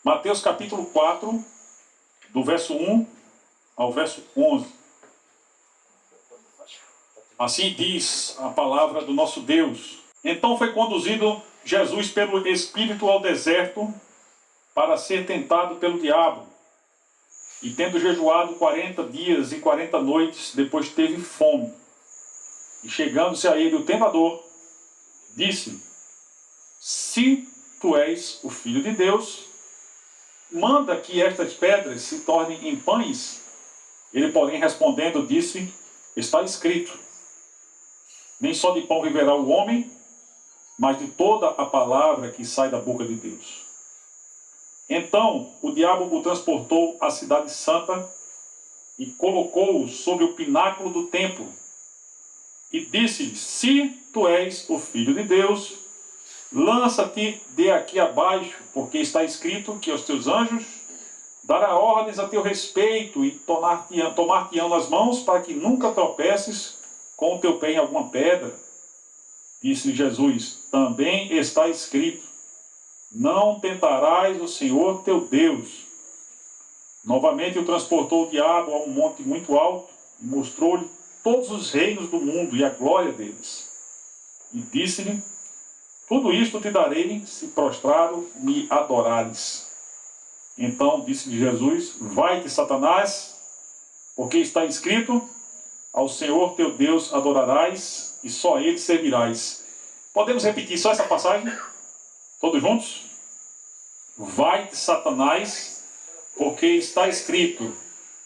Mateus capítulo 4, do verso 1 ao verso 11. Assim diz a palavra do nosso Deus. Então foi conduzido Jesus pelo Espírito ao deserto para ser tentado pelo diabo. E tendo jejuado 40 dias e 40 noites, depois teve fome. E chegando-se a ele o tentador, disse: se tu és o Filho de Deus, manda que estas pedras se tornem em pães. Ele, porém, respondendo, disse: está escrito, nem só de pão viverá o homem, mas de toda a palavra que sai da boca de Deus. Então o diabo o transportou à cidade santa e colocou-o sobre o pináculo do templo. E disse-lhe: se tu és o Filho de Deus, lança-te de aqui abaixo, porque está escrito que aos teus anjos dará ordens a teu respeito e tomar-te-ão nas mãos para que nunca tropeces com o teu pé em alguma pedra. Disse-lhe Jesus: também está escrito, não tentarás o Senhor teu Deus. Novamente o transportou o diabo a um monte muito alto e mostrou-lhe todos os reinos do mundo e a glória deles. E disse-lhe: tudo isto te darei se prostrado me adorares. Então disse-lhe Jesus: vai-te, Satanás, porque está escrito, ao Senhor teu Deus adorarás e só a ele servirás. Podemos repetir só essa passagem? Todos juntos? Vai-te, Satanás, porque está escrito,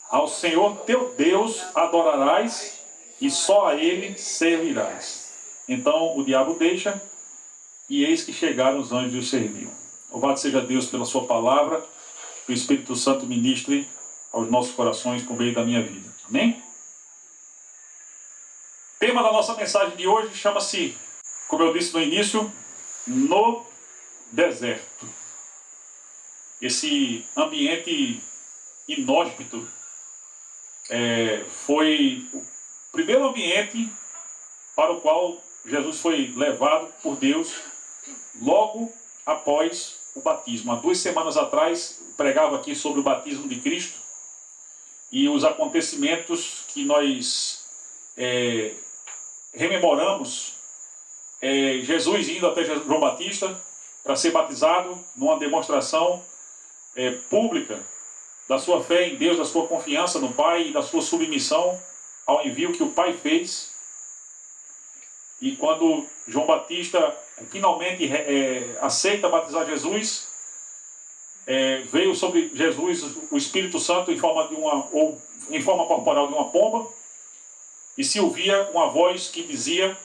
ao Senhor teu Deus adorarás e só a ele servirás. Então o diabo deixa, e eis que chegaram os anjos e o serviam. Louvado seja Deus pela sua palavra, que o Espírito Santo ministre aos nossos corações por meio da minha vida. Amém? O tema da nossa mensagem de hoje chama-se, como eu disse no início, no deserto. Esse ambiente inóspito foi o primeiro ambiente para o qual Jesus foi levado por Deus logo após o batismo. Há 2 semanas atrás, pregava aqui sobre o batismo de Cristo e os acontecimentos que nós rememoramos. Jesus indo até João Batista para ser batizado, numa demonstração pública da sua fé em Deus, da sua confiança no Pai e da sua submissão ao envio que o Pai fez. E quando João Batista finalmente aceita batizar Jesus, veio sobre Jesus o Espírito Santo em forma corporal de uma pomba, e se ouvia uma voz que dizia: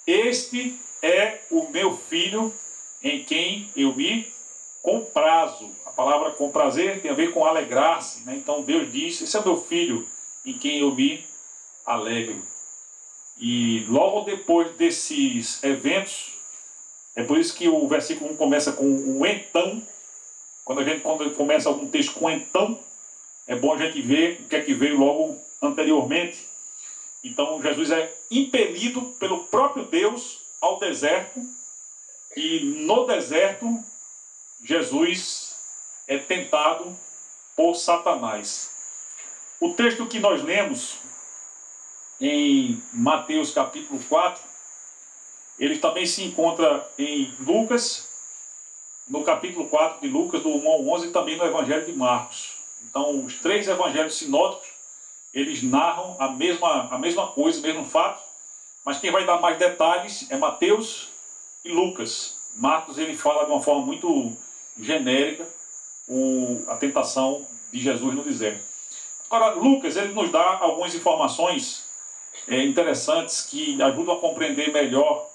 este é o meu filho em quem eu me comprazo. A palavra comprazer tem a ver com alegrar-se, né? Então Deus disse: esse é o meu filho em quem eu me alegro. E logo depois desses eventos, é por isso que o versículo 1 começa com o então. Quando começa algum texto com então, é bom a gente ver o que é que veio logo anteriormente. Então Jesus é impelido pelo próprio Deus ao deserto, e no deserto Jesus é tentado por Satanás. O texto que nós lemos em Mateus capítulo 4, ele também se encontra em Lucas, no capítulo 4 de Lucas, do 1 ao 11, e também no Evangelho de Marcos. Então, os 3 evangelhos sinóticos, eles narram a mesma coisa, o mesmo fato, mas quem vai dar mais detalhes é Mateus e Lucas. Marcos, ele fala de uma forma muito genérica a tentação de Jesus no deserto. Agora, Lucas, ele nos dá algumas informações interessantes que ajudam a compreender melhor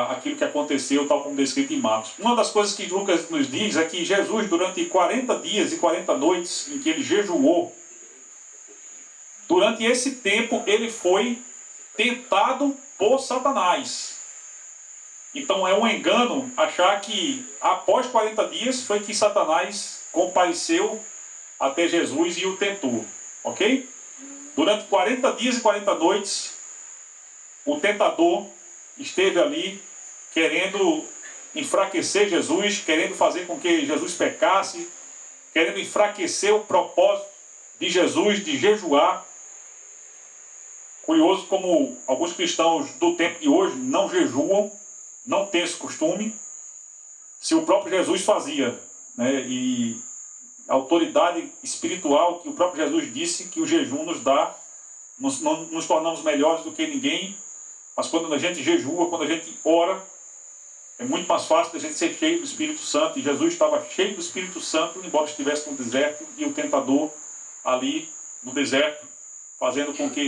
aquilo que aconteceu, tal como descrito em Marcos. Uma das coisas que Lucas nos diz é que Jesus, durante 40 dias e 40 noites em que ele jejuou, durante esse tempo ele foi tentado por Satanás. Então é um engano achar que após 40 dias foi que Satanás compareceu até Jesus e o tentou. Ok? Durante 40 dias e 40 noites, o tentador esteve ali querendo enfraquecer Jesus, querendo fazer com que Jesus pecasse, querendo enfraquecer o propósito de Jesus de jejuar. Curioso como alguns cristãos do tempo de hoje não jejuam, não têm esse costume, se o próprio Jesus fazia, né? E a autoridade espiritual que o próprio Jesus disse que o jejum nos dá, nos tornamos melhores do que ninguém, mas quando a gente jejua, quando a gente ora, é muito mais fácil a gente ser cheio do Espírito Santo, e Jesus estava cheio do Espírito Santo, embora estivesse no deserto, e o tentador ali no deserto,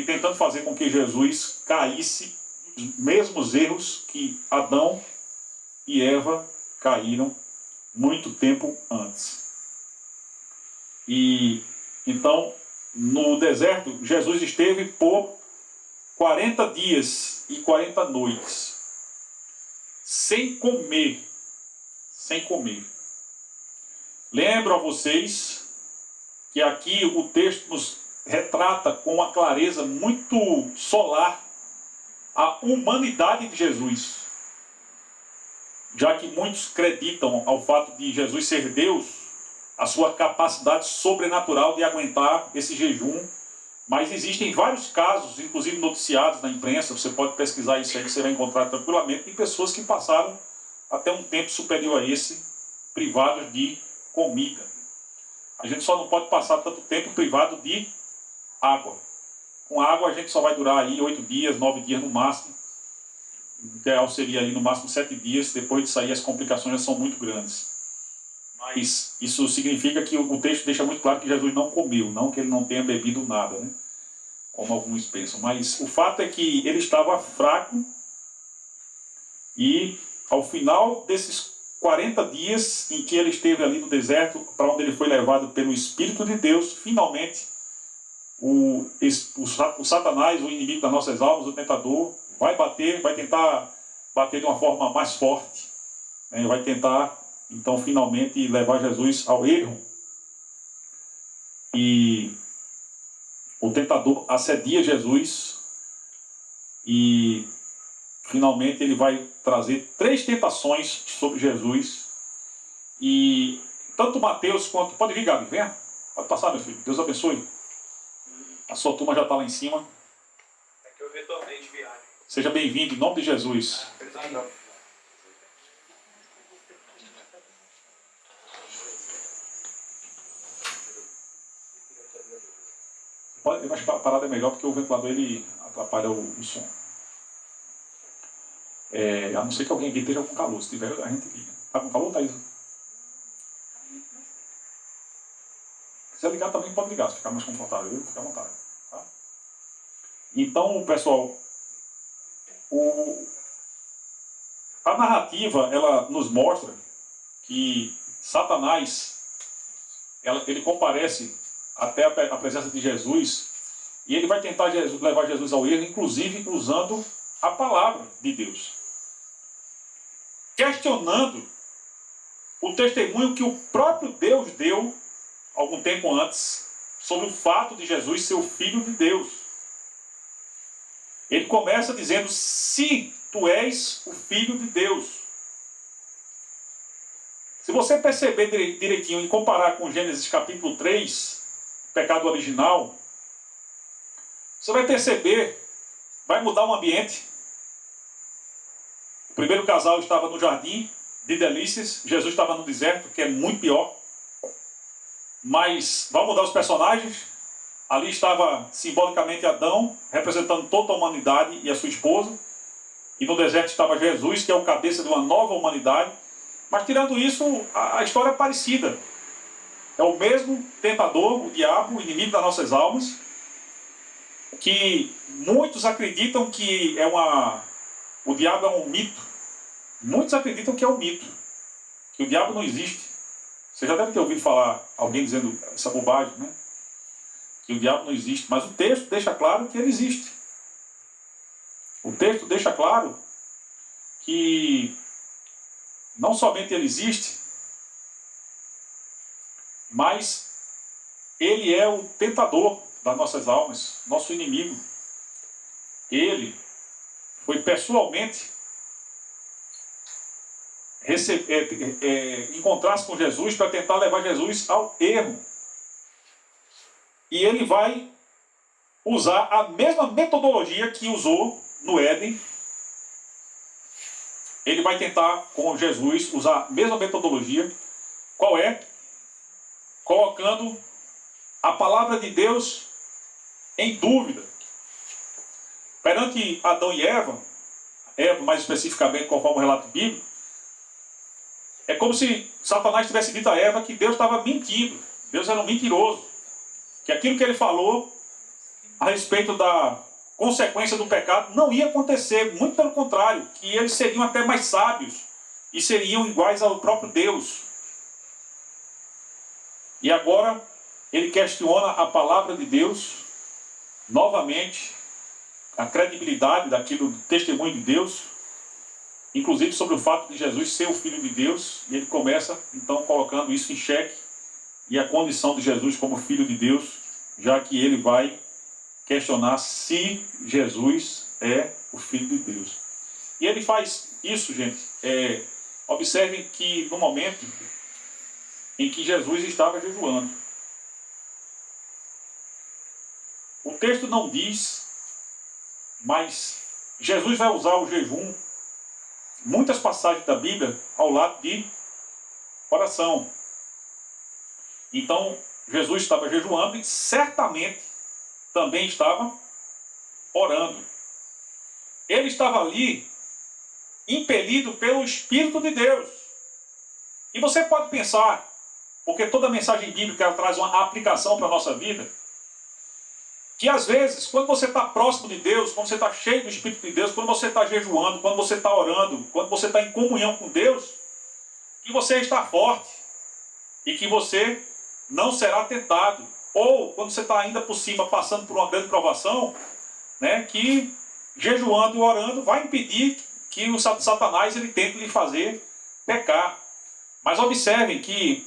tentando fazer com que Jesus caísse nos mesmos erros que Adão e Eva caíram muito tempo antes. E então, no deserto, Jesus esteve por 40 dias e 40 noites, sem comer. Sem comer. Lembro a vocês que aqui o texto nos retrata com uma clareza muito solar a humanidade de Jesus. Já que muitos acreditam ao fato de Jesus ser Deus, a sua capacidade sobrenatural de aguentar esse jejum. Mas existem vários casos, inclusive noticiados na imprensa, você pode pesquisar isso aí, você vai encontrar tranquilamente, de pessoas que passaram até um tempo superior a esse, privados de comida. A gente só não pode passar tanto tempo privado de água. Com água a gente só vai durar aí 8 dias, 9 dias no máximo. O ideal seria aí no máximo 7 dias, depois disso aí as complicações já são muito grandes. Mas isso significa que o texto deixa muito claro que Jesus não comeu, não que ele não tenha bebido nada, né? Como alguns pensam. Mas o fato é que ele estava fraco e ao final desses 40 dias em que ele esteve ali no deserto, para onde ele foi levado pelo Espírito de Deus, finalmente o Satanás, o inimigo das nossas almas, o tentador, vai tentar bater de uma forma mais forte, né? Vai tentar então finalmente levar Jesus ao erro. E o tentador assedia Jesus e finalmente ele vai trazer 3 tentações sobre Jesus. E tanto Mateus quanto... Pode vir, Gabi, venha. Pode passar, meu filho. Deus abençoe. A sua turma já está lá em cima. É que eu retornei de viagem. Seja bem-vindo, em nome de Jesus. Eu acho que a parada é melhor porque o ventilador ele atrapalha o som. A não ser que alguém aqui esteja com calor. Se tiver, a gente liga. Está com calor, Thaís? Se quiser ligar também, pode ligar, se ficar mais confortável. Fica à vontade. Tá? Então, pessoal, a narrativa ela nos mostra que Satanás ele comparece até a presença de Jesus e ele vai tentar levar Jesus ao erro, inclusive usando a palavra de Deus, questionando o testemunho que o próprio Deus deu algum tempo antes sobre o fato de Jesus ser o Filho de Deus. Ele começa dizendo: se tu és o Filho de Deus. Se você perceber direitinho e comparar com Gênesis capítulo 3, o pecado original, você vai perceber, vai mudar o ambiente. O primeiro casal estava no jardim de delícias, Jesus estava no deserto, que é muito pior. Mas vai mudar os personagens. Ali estava simbolicamente Adão, representando toda a humanidade e a sua esposa. E no deserto estava Jesus, que é o cabeça de uma nova humanidade. Mas tirando isso, a história é parecida. É o mesmo tentador, o diabo, o inimigo das nossas almas, que muitos acreditam que o diabo é um mito. Muitos acreditam que é um mito, que o diabo não existe. Você já deve ter ouvido falar alguém dizendo essa bobagem, né? Que o diabo não existe. Mas o texto deixa claro que ele existe. O texto deixa claro que não somente ele existe, mas ele é o tentador das nossas almas, nosso inimigo. Ele foi pessoalmente encontrar-se com Jesus para tentar levar Jesus ao erro. E ele vai usar a mesma metodologia que usou no Éden. Ele vai tentar, com Jesus, usar a mesma metodologia. Qual é? Colocando a palavra de Deus em dúvida. Perante Adão e Eva mais especificamente conforme o relato bíblico, é como se Satanás tivesse dito a Eva que Deus estava mentindo. Deus era um mentiroso. Que aquilo que ele falou a respeito da consequência do pecado não ia acontecer. Muito pelo contrário, que eles seriam até mais sábios e seriam iguais ao próprio Deus. E agora ele questiona a palavra de Deus novamente, a credibilidade daquilo, do testemunho de Deus, inclusive sobre o fato de Jesus ser o Filho de Deus, e ele começa então colocando isso em xeque, e a condição de Jesus como Filho de Deus, já que ele vai questionar se Jesus é o Filho de Deus. E ele faz isso, gente, observem que no momento em que Jesus estava jejuando. O texto não diz, mas Jesus vai usar o jejum, muitas passagens da Bíblia, ao lado de oração. Então, Jesus estava jejuando e certamente também estava orando. Ele estava ali impelido pelo Espírito de Deus. E você pode pensar, porque toda mensagem bíblica ela traz uma aplicação para a nossa vida, que às vezes, quando você está próximo de Deus, quando você está cheio do Espírito de Deus, quando você está jejuando, quando você está orando, quando você está em comunhão com Deus, que você está forte e que você não será tentado. Ou, quando você está ainda por cima, passando por uma grande provação, né, que jejuando e orando vai impedir que o Satanás ele tente lhe fazer pecar. Mas observem que,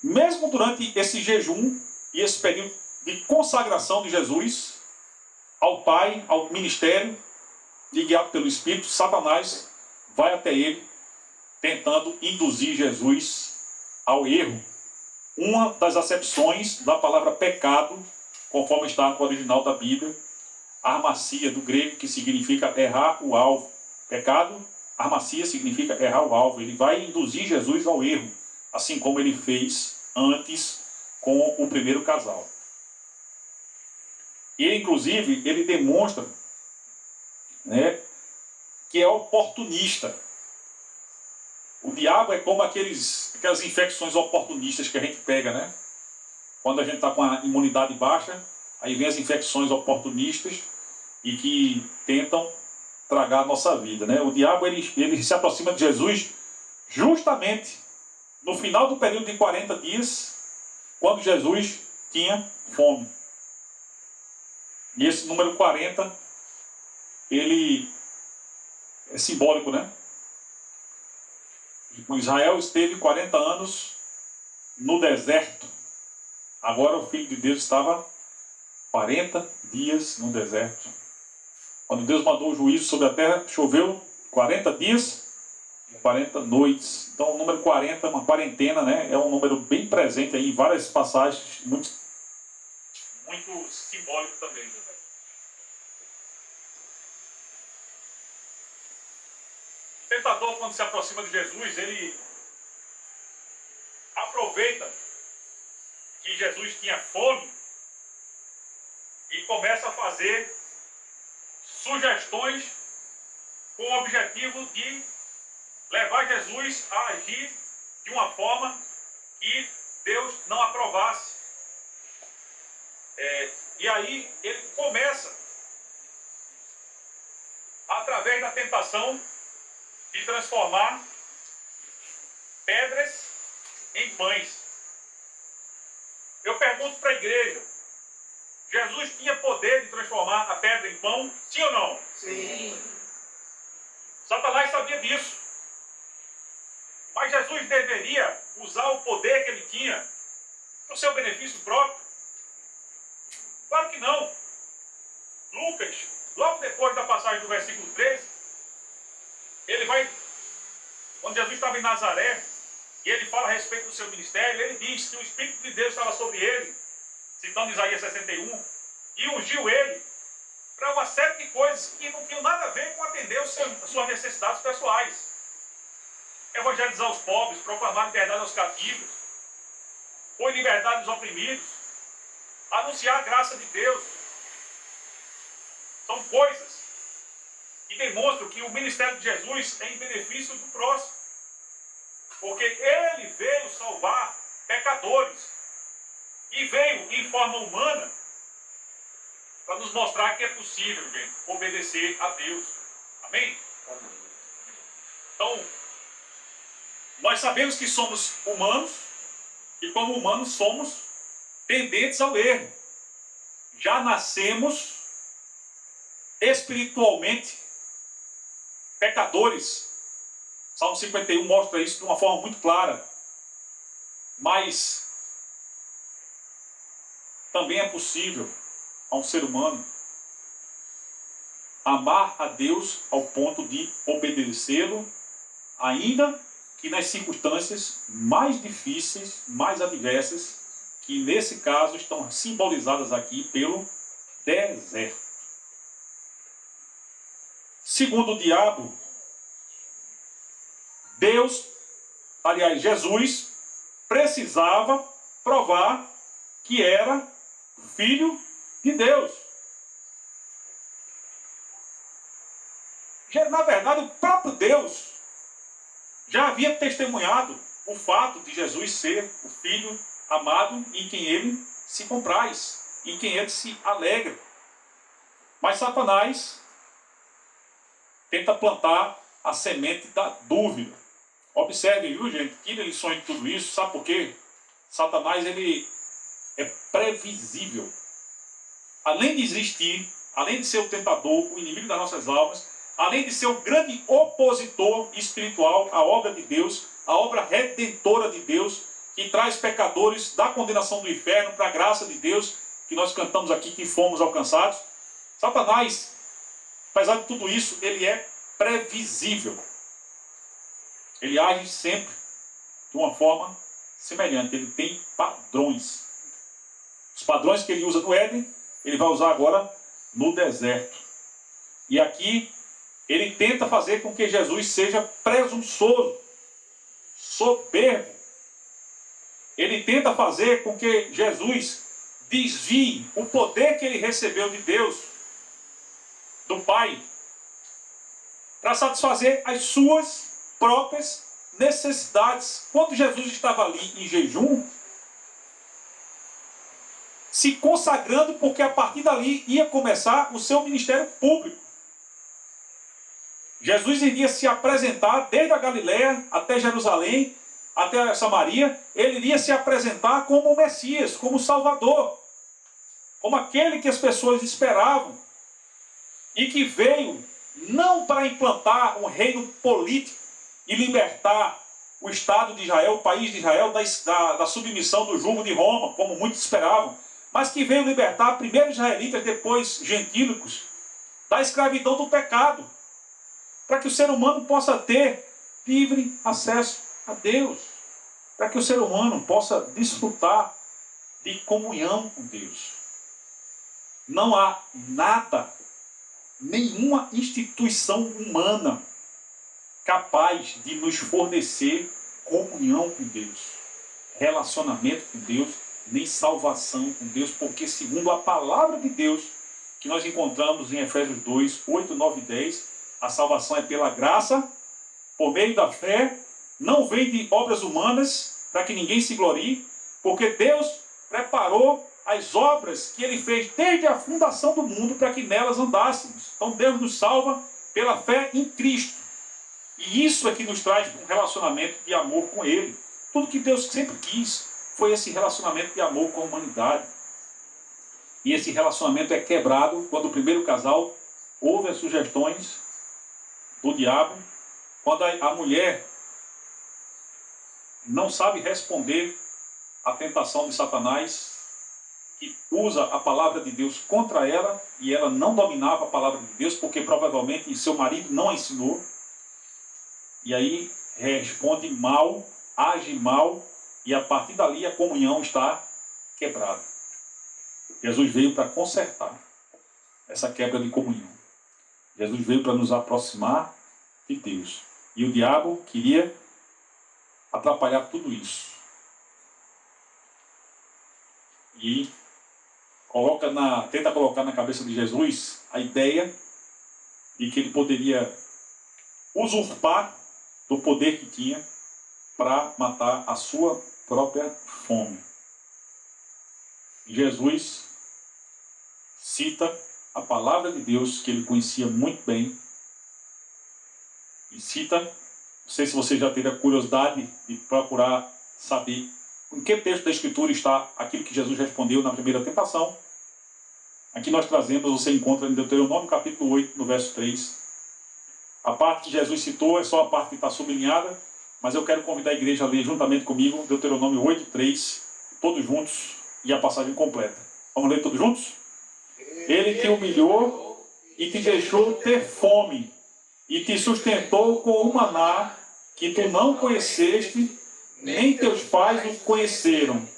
mesmo durante esse jejum e esse período de consagração de Jesus ao Pai, ao ministério, e guiado pelo Espírito, Satanás vai até ele, tentando induzir Jesus ao erro. Uma das acepções da palavra pecado, conforme está no original da Bíblia, armacia, do grego, que significa errar o alvo. Pecado, armacia, significa errar o alvo. Ele vai induzir Jesus ao erro, assim como ele fez antes com o primeiro casal. E, inclusive, ele demonstra, né, que é oportunista. O diabo é como aquelas infecções oportunistas que a gente pega, né? Quando a gente está com a imunidade baixa, aí vem as infecções oportunistas e que tentam tragar a nossa vida, né? O diabo ele se aproxima de Jesus justamente no final do período de 40 dias, quando Jesus tinha fome. E esse número 40, ele é simbólico, né? O Israel esteve 40 anos no deserto. Agora o Filho de Deus estava 40 dias no deserto. Quando Deus mandou o juízo sobre a terra, choveu 40 dias e 40 noites. Então o número 40, uma quarentena, né? É um número bem presente aí em várias passagens, muito simbólico também. O tentador, quando se aproxima de Jesus, ele aproveita que Jesus tinha fome e começa a fazer sugestões com o objetivo de levar Jesus a agir de uma forma que Deus não aprovasse. E aí ele começa, através da tentação, de transformar pedras em pães. Eu pergunto para a igreja, Jesus tinha poder de transformar a pedra em pão? Sim ou não? Sim. Satanás sabia disso. Mas Jesus deveria usar o poder que ele tinha para o seu benefício próprio? Claro que não. Lucas, logo depois da passagem do versículo 13, ele vai quando Jesus estava em Nazaré, e ele fala a respeito do seu ministério, ele diz que o Espírito de Deus estava sobre ele, citando Isaías 61, e ungiu ele para uma série de coisas que não tinham nada a ver com atender as suas necessidades pessoais. Evangelizar os pobres, proclamar liberdade aos cativos, pôr liberdade aos oprimidos, anunciar a graça de Deus. São coisas que demonstram que o ministério de Jesus é em benefício do próximo. Porque ele veio salvar pecadores. E veio em forma humana para nos mostrar que é possível, gente, obedecer a Deus. Amém? Amém. Então, nós sabemos que somos humanos e como humanos somos tendentes ao erro. Já nascemos espiritualmente pecadores. Salmo 51 mostra isso de uma forma muito clara. Mas também é possível a um ser humano amar a Deus ao ponto de obedecê-lo, ainda que nas circunstâncias mais difíceis, mais adversas, que nesse caso estão simbolizadas aqui pelo deserto. Segundo o diabo, Jesus precisava provar que era filho de Deus. Na verdade, o próprio Deus já havia testemunhado o fato de Jesus ser o Filho amado em quem ele se compraz, em quem ele se alegra. Mas Satanás tenta plantar a semente da dúvida. Observe, viu, gente? Tire lições de tudo isso. Sabe por quê? Satanás, ele é previsível. Além de existir, além de ser o tentador, o inimigo das nossas almas, além de ser o grande opositor espiritual à obra de Deus, à obra redentora de Deus, que traz pecadores da condenação do inferno para a graça de Deus, que nós cantamos aqui, que fomos alcançados. Satanás, apesar de tudo isso, ele é previsível. Ele age sempre de uma forma semelhante. Ele tem padrões. Os padrões que ele usa no Éden, ele vai usar agora no deserto. E aqui, ele tenta fazer com que Jesus seja presunçoso, soberbo. Ele tenta fazer com que Jesus desvie o poder que ele recebeu de Deus, do Pai, para satisfazer as suas próprias necessidades. Quando Jesus estava ali em jejum, se consagrando, porque a partir dali ia começar o seu ministério público. Jesus iria se apresentar desde a Galiléia até Jerusalém, até Samaria. Ele iria se apresentar como o Messias, como o Salvador, como aquele que as pessoas esperavam, e que veio não para implantar um reino político e libertar o Estado de Israel, o país de Israel, da submissão do jugo de Roma, como muitos esperavam, mas que veio libertar primeiro israelitas, depois gentílicos, da escravidão do pecado, para que o ser humano possa ter livre acesso a Deus, para que o ser humano possa desfrutar de comunhão com Deus. Não há nada, nenhuma instituição humana capaz de nos fornecer comunhão com Deus, relacionamento com Deus, nem salvação com Deus, porque segundo a palavra de Deus, que nós encontramos em Efésios 2, 8, 9 e 10, a salvação é pela graça, por meio da fé, não vem de obras humanas, para que ninguém se glorie, porque Deus preparou as obras que Ele fez desde a fundação do mundo para que nelas andássemos. Então Deus nos salva pela fé em Cristo. E isso é que nos traz um relacionamento de amor com Ele. Tudo que Deus sempre quis foi esse relacionamento de amor com a humanidade. E esse relacionamento é quebrado quando o primeiro casal ouve as sugestões do diabo, quando a mulher não sabe responder à tentação de Satanás, que usa a palavra de Deus contra ela, e ela não dominava a palavra de Deus, porque provavelmente seu marido não a ensinou. E aí responde mal, age mal, e a partir dali a comunhão está quebrada. Jesus veio para consertar essa quebra de comunhão. Jesus veio para nos aproximar de Deus. E o diabo queria atrapalhar tudo isso. E tenta colocar na cabeça de Jesus a ideia de que ele poderia usurpar do poder que tinha para matar a sua própria fome. Jesus cita a palavra de Deus, que ele conhecia muito bem, e cita, não sei se você já teve a curiosidade de procurar saber em que texto da Escritura está aquilo que Jesus respondeu na primeira tentação. Aqui nós trazemos, você encontra em Deuteronômio capítulo 8, no verso 3. A parte que Jesus citou é só a parte que está sublinhada, mas eu quero convidar a igreja a ler juntamente comigo Deuteronômio 8, 3, todos juntos, e a passagem completa. Vamos ler todos juntos? Ele te humilhou e te deixou ter fome, e te sustentou com o maná que tu não conheceste, nem teus pais o conheceram,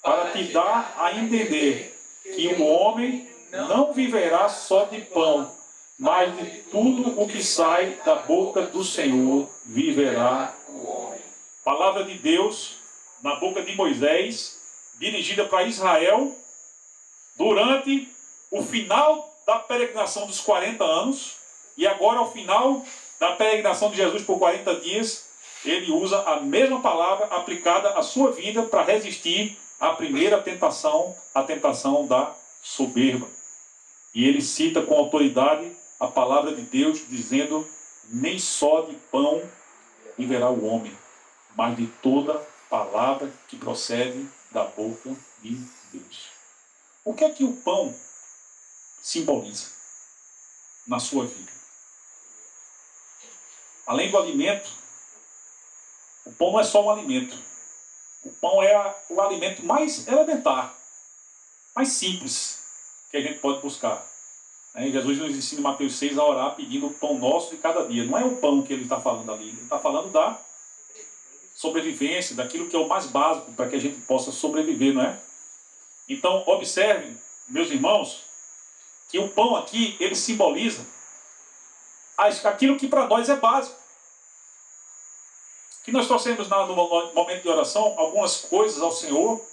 para te dar a entender que o homem não viverá só de pão, mas de tudo o que sai da boca do Senhor viverá o homem. Palavra de Deus na boca de Moisés, dirigida para Israel, durante o final da peregrinação dos 40 anos, e agora ao final da peregrinação de Jesus por 40 dias, ele usa a mesma palavra aplicada à sua vida para resistir à primeira tentação, a tentação da soberba. E ele cita com autoridade a palavra de Deus, dizendo: nem só de pão viverá o homem, mas de toda palavra que procede da boca de Deus. O que é que o pão simboliza na sua vida? Além do alimento, o pão não é só um alimento. O pão é o alimento mais elementar, mais simples que a gente pode buscar. Jesus nos ensina em Mateus 6 a orar pedindo o pão nosso de cada dia. Não é o pão que ele está falando ali. Ele está falando da sobrevivência, daquilo que é o mais básico para que a gente possa sobreviver, não é? Então, observe, meus irmãos, que o pão aqui, ele simboliza aquilo que para nós é básico. Que nós trouxemos no momento de oração algumas coisas ao Senhor.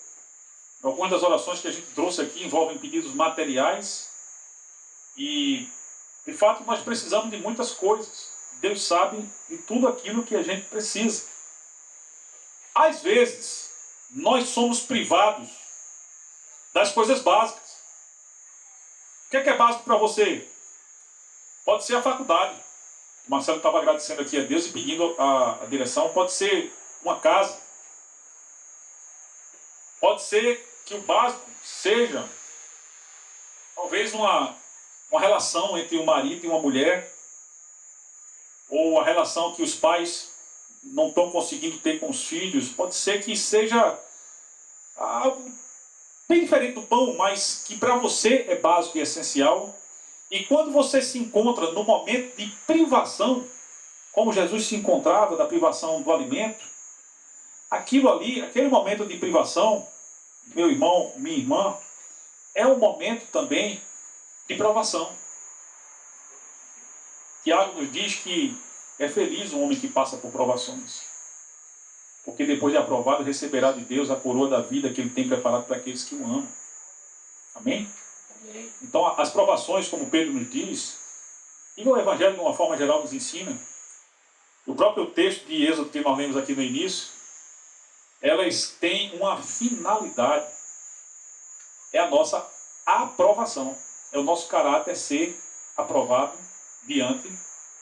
Algumas das orações que a gente trouxe aqui envolvem pedidos materiais. E, de fato, nós precisamos de muitas coisas. Deus sabe de tudo aquilo que a gente precisa. Às vezes, nós somos privados das coisas básicas. O que é básico para você? Pode ser a faculdade. O Marcelo estava agradecendo aqui a Deus e pedindo a direção. Pode ser uma casa. Pode ser que o básico seja, talvez, uma relação entre um marido e uma mulher, ou a relação que os pais não estão conseguindo ter com os filhos. Pode ser que seja algo bem diferente do pão, mas que para você é básico e essencial. E quando você se encontra no momento de privação, como Jesus se encontrava da privação do alimento, aquilo ali, aquele momento de privação, meu irmão, minha irmã, é um momento também de provação. Tiago nos diz que é feliz o homem que passa por provações, porque depois de aprovado receberá de Deus a coroa da vida que ele tem preparado para aqueles que o amam. Amém? Amém. Então as provações, como Pedro nos diz, e o Evangelho de uma forma geral nos ensina, o próprio texto de Êxodo que nós lemos aqui no início, elas têm uma finalidade. É a nossa aprovação. É o nosso caráter ser aprovado diante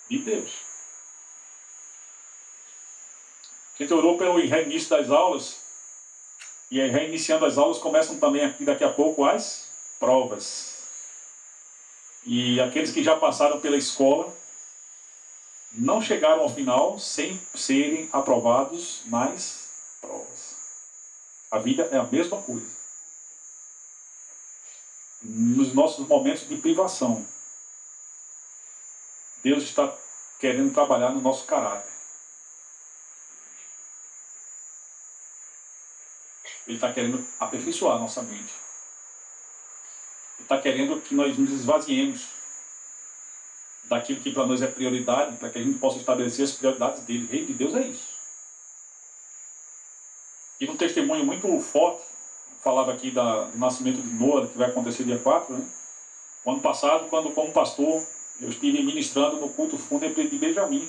de Deus. A gente orou pelo reinício das aulas. E aí, reiniciando as aulas, começam também aqui daqui a pouco as provas. E aqueles que já passaram pela escola não chegaram ao final sem serem aprovados nas provas. A vida é a mesma coisa. Nos nossos momentos de privação, Deus está querendo trabalhar no nosso caráter. Ele está querendo aperfeiçoar a nossa mente. Ele está querendo que nós nos esvaziemos daquilo que para nós é prioridade, para que a gente possa estabelecer as prioridades dele. O reino de Deus é isso. E um testemunho muito forte, falava aqui do nascimento de Noah, que vai acontecer dia 4, né? O ano passado, quando como pastor, eu estive ministrando no culto fúnebre de Benjamim.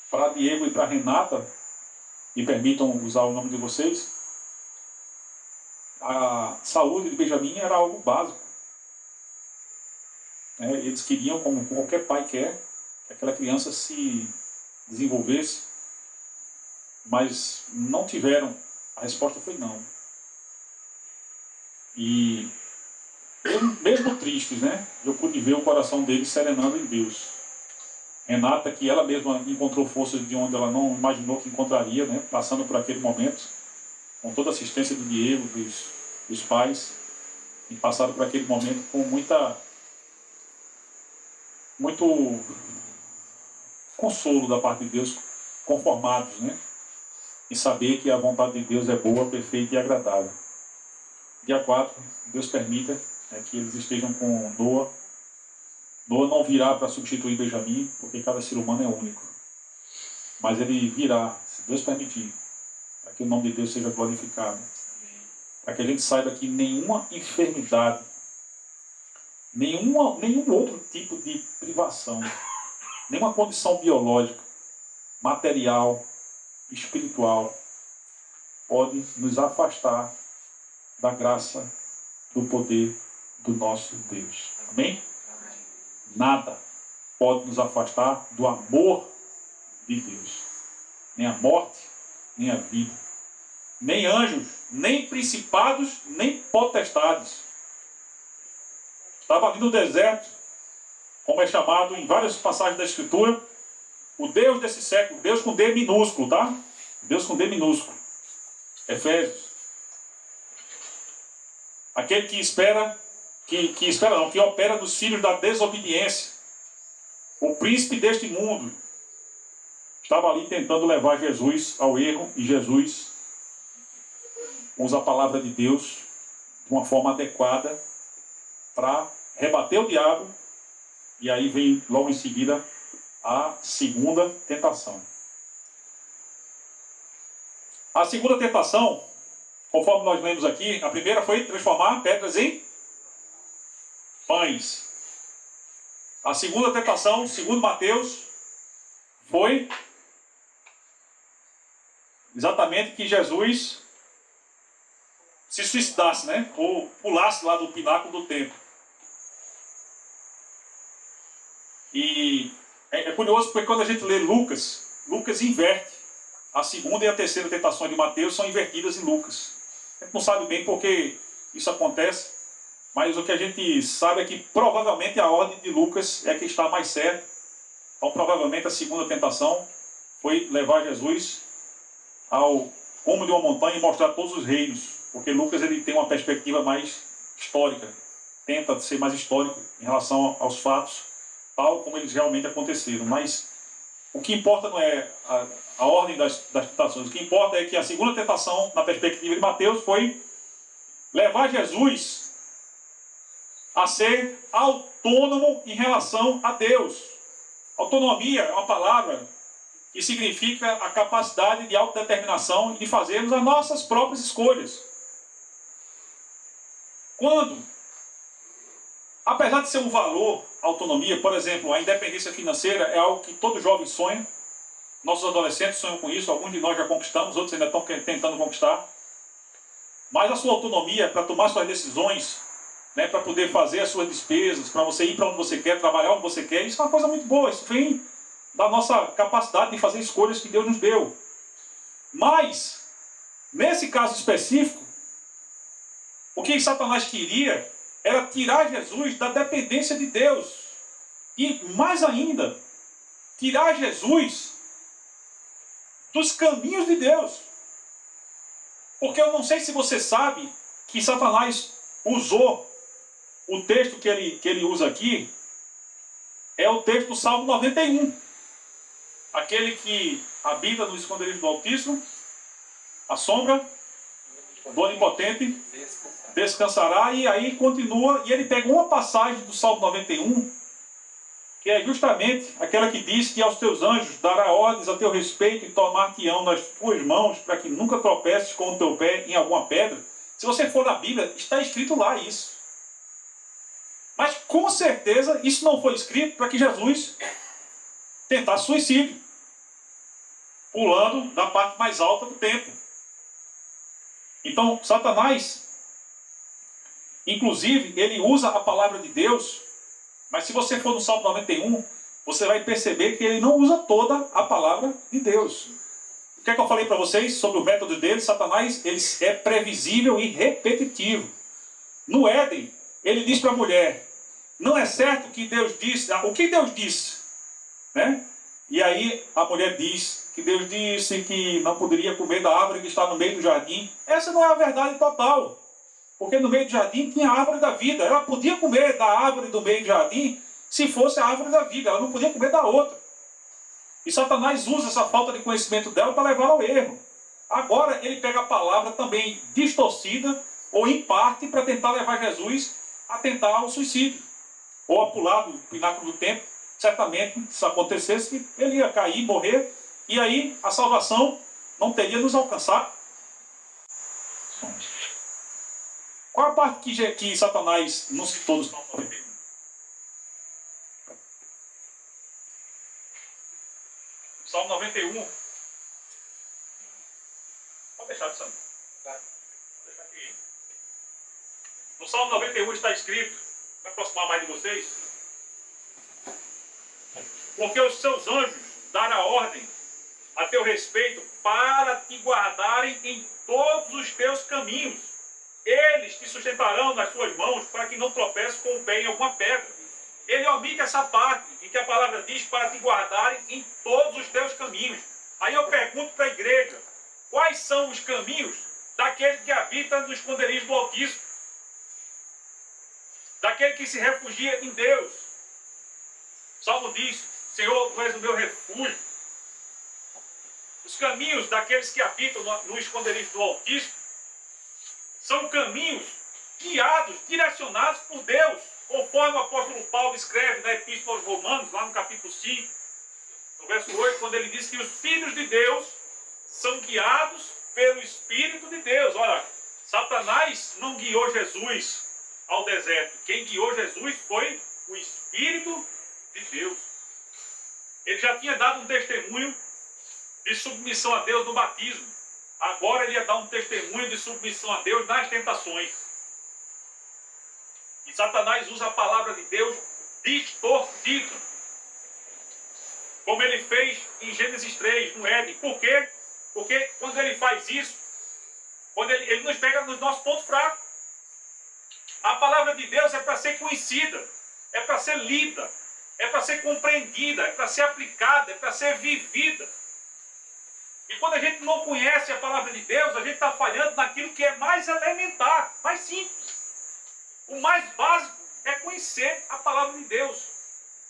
Para Diego e para Renata, me permitam usar o nome de vocês, a saúde de Benjamim era algo básico. Eles queriam, como qualquer pai quer, que aquela criança se desenvolvesse, mas não tiveram. A resposta foi não. E mesmo tristes, né, eu pude ver o coração deles serenando em Deus. Renata, que ela mesma encontrou forças de onde ela não imaginou que encontraria, né, passando por aquele momento, com toda a assistência do Diego, dos pais, e passaram por aquele momento com muito consolo da parte de Deus, conformados, né, em saber que a vontade de Deus é boa, perfeita e agradável. Dia 4, Deus permita, né, que eles estejam com Noah. Noah não virá para substituir Benjamim, porque cada ser humano é único. Mas ele virá, se Deus permitir, para que o nome de Deus seja glorificado. Para que a gente saiba que nenhuma enfermidade, nenhum outro tipo de privação, nenhuma condição biológica, material, espiritual, pode nos afastar da graça, do poder do nosso Deus. Amém? Nada pode nos afastar do amor de Deus. Nem a morte, nem a vida. Nem anjos, nem principados, nem potestades. Estava ali no deserto, como é chamado em várias passagens da Escritura, o Deus desse século, Deus com D minúsculo, tá? Deus com D minúsculo. Efésios. Aquele que espera, que opera nos filhos da desobediência. O príncipe deste mundo estava ali tentando levar Jesus ao erro, e Jesus usa a palavra de Deus de uma forma adequada para rebater o diabo, e aí vem logo em seguida a segunda tentação. A segunda tentação, conforme nós lemos aqui, a primeira foi transformar pedras em pães. A segunda tentação, segundo Mateus, foi exatamente que Jesus se suicidasse, né? Ou pulasse lá do pináculo do templo. E é curioso porque quando a gente lê Lucas, Lucas inverte. A segunda e a terceira tentação de Mateus são invertidas em Lucas. A gente não sabe bem por que isso acontece, mas o que a gente sabe é que provavelmente a ordem de Lucas é que está mais certa. Então provavelmente a segunda tentação foi levar Jesus ao cume de uma montanha e mostrar todos os reinos, porque Lucas ele tem uma perspectiva mais histórica, tenta ser mais histórico em relação aos fatos, tal como eles realmente aconteceram. Mas o que importa não é a ordem das tentações, o que importa é que a segunda tentação, na perspectiva de Mateus, foi levar Jesus a ser autônomo em relação a Deus. Autonomia é uma palavra que significa a capacidade de autodeterminação e de fazermos as nossas próprias escolhas. Quando, apesar de ser um valor, a autonomia, por exemplo, a independência financeira é algo que todo jovem sonha, nossos adolescentes sonham com isso, alguns de nós já conquistamos, outros ainda estão tentando conquistar. Mas a sua autonomia para tomar suas decisões, né, para poder fazer as suas despesas, para você ir para onde você quer, trabalhar onde você quer, isso é uma coisa muito boa, isso vem da nossa capacidade de fazer escolhas que Deus nos deu. Mas, nesse caso específico, o que Satanás queria era tirar Jesus da dependência de Deus. E, mais ainda, tirar Jesus dos caminhos de Deus. Porque eu não sei se você sabe que Satanás usou o texto que ele usa aqui, é o texto do Salmo 91. Aquele que habita no esconderijo do Altíssimo, a sombra do Onipotente descansará. E aí continua, e ele pega uma passagem do Salmo 91, que é justamente aquela que diz que aos teus anjos dará ordens a teu respeito e tomar-te-ão nas tuas mãos, para que nunca tropeces com o teu pé em alguma pedra. Se você for na Bíblia, está escrito lá isso. Mas com certeza isso não foi escrito para que Jesus tentasse suicídio, pulando da parte mais alta do templo. Então, Satanás, inclusive, ele usa a palavra de Deus, mas se você for no Salmo 91, você vai perceber que ele não usa toda a palavra de Deus. O que é que eu falei para vocês sobre o método dele? Satanás, ele é previsível e repetitivo. No Éden, ele diz para a mulher, não é certo que Deus disse, o que Deus disse? Né? E aí a mulher diz que Deus disse que não poderia comer da árvore que está no meio do jardim. Essa não é a verdade total. Porque no meio do jardim tinha a árvore da vida. Ela podia comer da árvore do meio do jardim se fosse a árvore da vida. Ela não podia comer da outra. E Satanás usa essa falta de conhecimento dela para levar ao erro. Agora ele pega a palavra também distorcida, ou em parte, para tentar levar Jesus a tentar o suicídio. Ou a pular do pináculo do templo. Certamente, se isso acontecesse, ele ia cair, morrer, e aí a salvação não teria nos alcançado. Qual a parte que Satanás não citou no Salmo 91? Salmo 91. Pode deixar de Salmo. Vou deixar aqui. No Salmo 91 está escrito, vai aproximar mais de vocês, porque os seus anjos darão ordem a teu respeito para te guardarem em todos os teus caminhos. Eles te sustentarão nas tuas mãos para que não tropeces com o pé em alguma pedra. Ele omite essa parte em que a palavra diz para te guardarem em todos os teus caminhos. Aí eu pergunto para a igreja, quais são os caminhos daquele que habita no esconderijo do Altíssimo? Daquele que se refugia em Deus. O Salmo diz, Senhor, tu és o meu refúgio. Os caminhos daqueles que habitam no esconderijo do Altíssimo são caminhos guiados, direcionados por Deus, conforme o apóstolo Paulo escreve na Epístola aos Romanos, lá no capítulo 5, no verso 8, quando ele diz que os filhos de Deus são guiados pelo Espírito de Deus. Ora, Satanás não guiou Jesus ao deserto. Quem guiou Jesus foi o Espírito de Deus. Ele já tinha dado um testemunho de submissão a Deus no batismo. Agora ele ia dar um testemunho de submissão a Deus nas tentações. E Satanás usa a palavra de Deus distorcida. Como ele fez em Gênesis 3, no Éden. Por quê? Porque quando ele faz isso, quando ele nos pega nos nossos pontos fracos. A palavra de Deus é para ser conhecida, é para ser lida, é para ser compreendida, é para ser aplicada, é para ser vivida. E quando a gente não conhece a palavra de Deus, a gente está falhando naquilo que é mais elementar, mais simples. O mais básico é conhecer a palavra de Deus.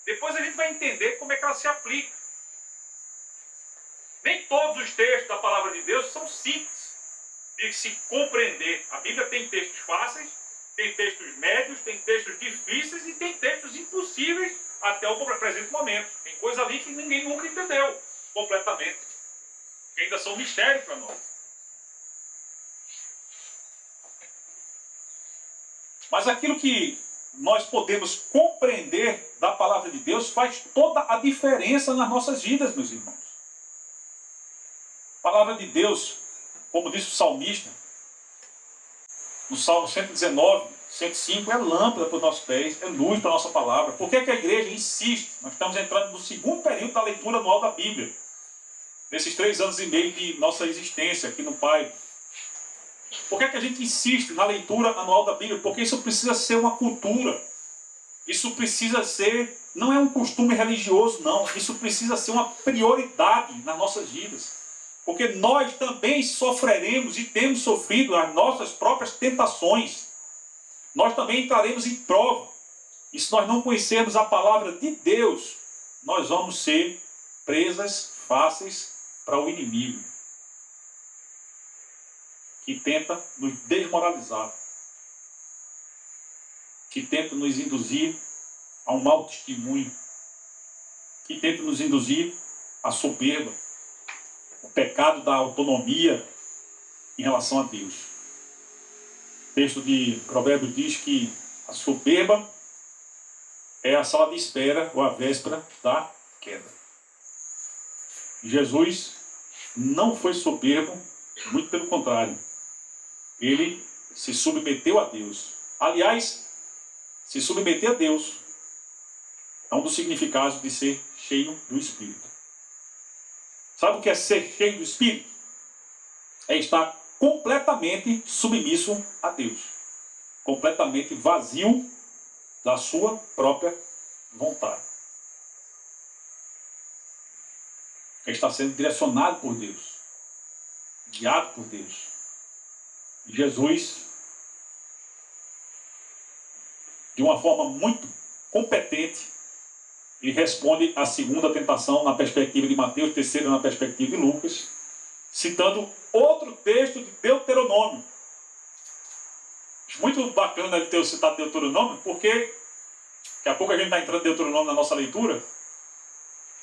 Depois a gente vai entender como é que ela se aplica. Nem todos os textos da palavra de Deus são simples de se compreender. A Bíblia tem textos fáceis, tem textos médios, tem textos difíceis e tem textos impossíveis até o presente momento. Tem coisa ali que ninguém nunca entendeu completamente. Que ainda são mistérios para nós. Mas aquilo que nós podemos compreender da palavra de Deus faz toda a diferença nas nossas vidas, meus irmãos. A palavra de Deus, como disse o salmista, no Salmo 119, 105, é lâmpada para os nossos pés, é luz para a nossa palavra. Por que a igreja insiste? Nós estamos entrando no segundo período da leitura anual da Bíblia. Nesses 3 anos e meio de nossa existência aqui no Pai. Por que a gente insiste na leitura anual da Bíblia? Porque isso precisa ser uma cultura. Isso precisa ser, não é um costume religioso, não. Isso precisa ser uma prioridade nas nossas vidas. Porque nós também sofreremos e temos sofrido as nossas próprias tentações. Nós também entraremos em prova. E se nós não conhecermos a palavra de Deus, nós vamos ser presas fáceis para o inimigo. que tenta nos desmoralizar, que tenta nos induzir a um mau testemunho, que tenta nos induzir à soberba, o pecado da autonomia em relação a Deus. O texto de Provérbios diz que a soberba é a sala de espera ou a véspera da queda. Jesus não foi soberbo, muito pelo contrário. Ele se submeteu a Deus. Aliás, se submeter a Deus é um dos significados de ser cheio do Espírito. Sabe o que é ser cheio do Espírito? É estar completamente submisso a Deus. Completamente vazio da sua própria vontade. É estar sendo direcionado por Deus. Guiado por Deus. Jesus, de uma forma muito competente, ele responde à segunda tentação na perspectiva de Mateus, terceira na perspectiva de Lucas, citando outro texto de Deuteronômio. Muito bacana ele ter citado Deuteronômio, porque daqui a pouco a gente está entrando em Deuteronômio na nossa leitura.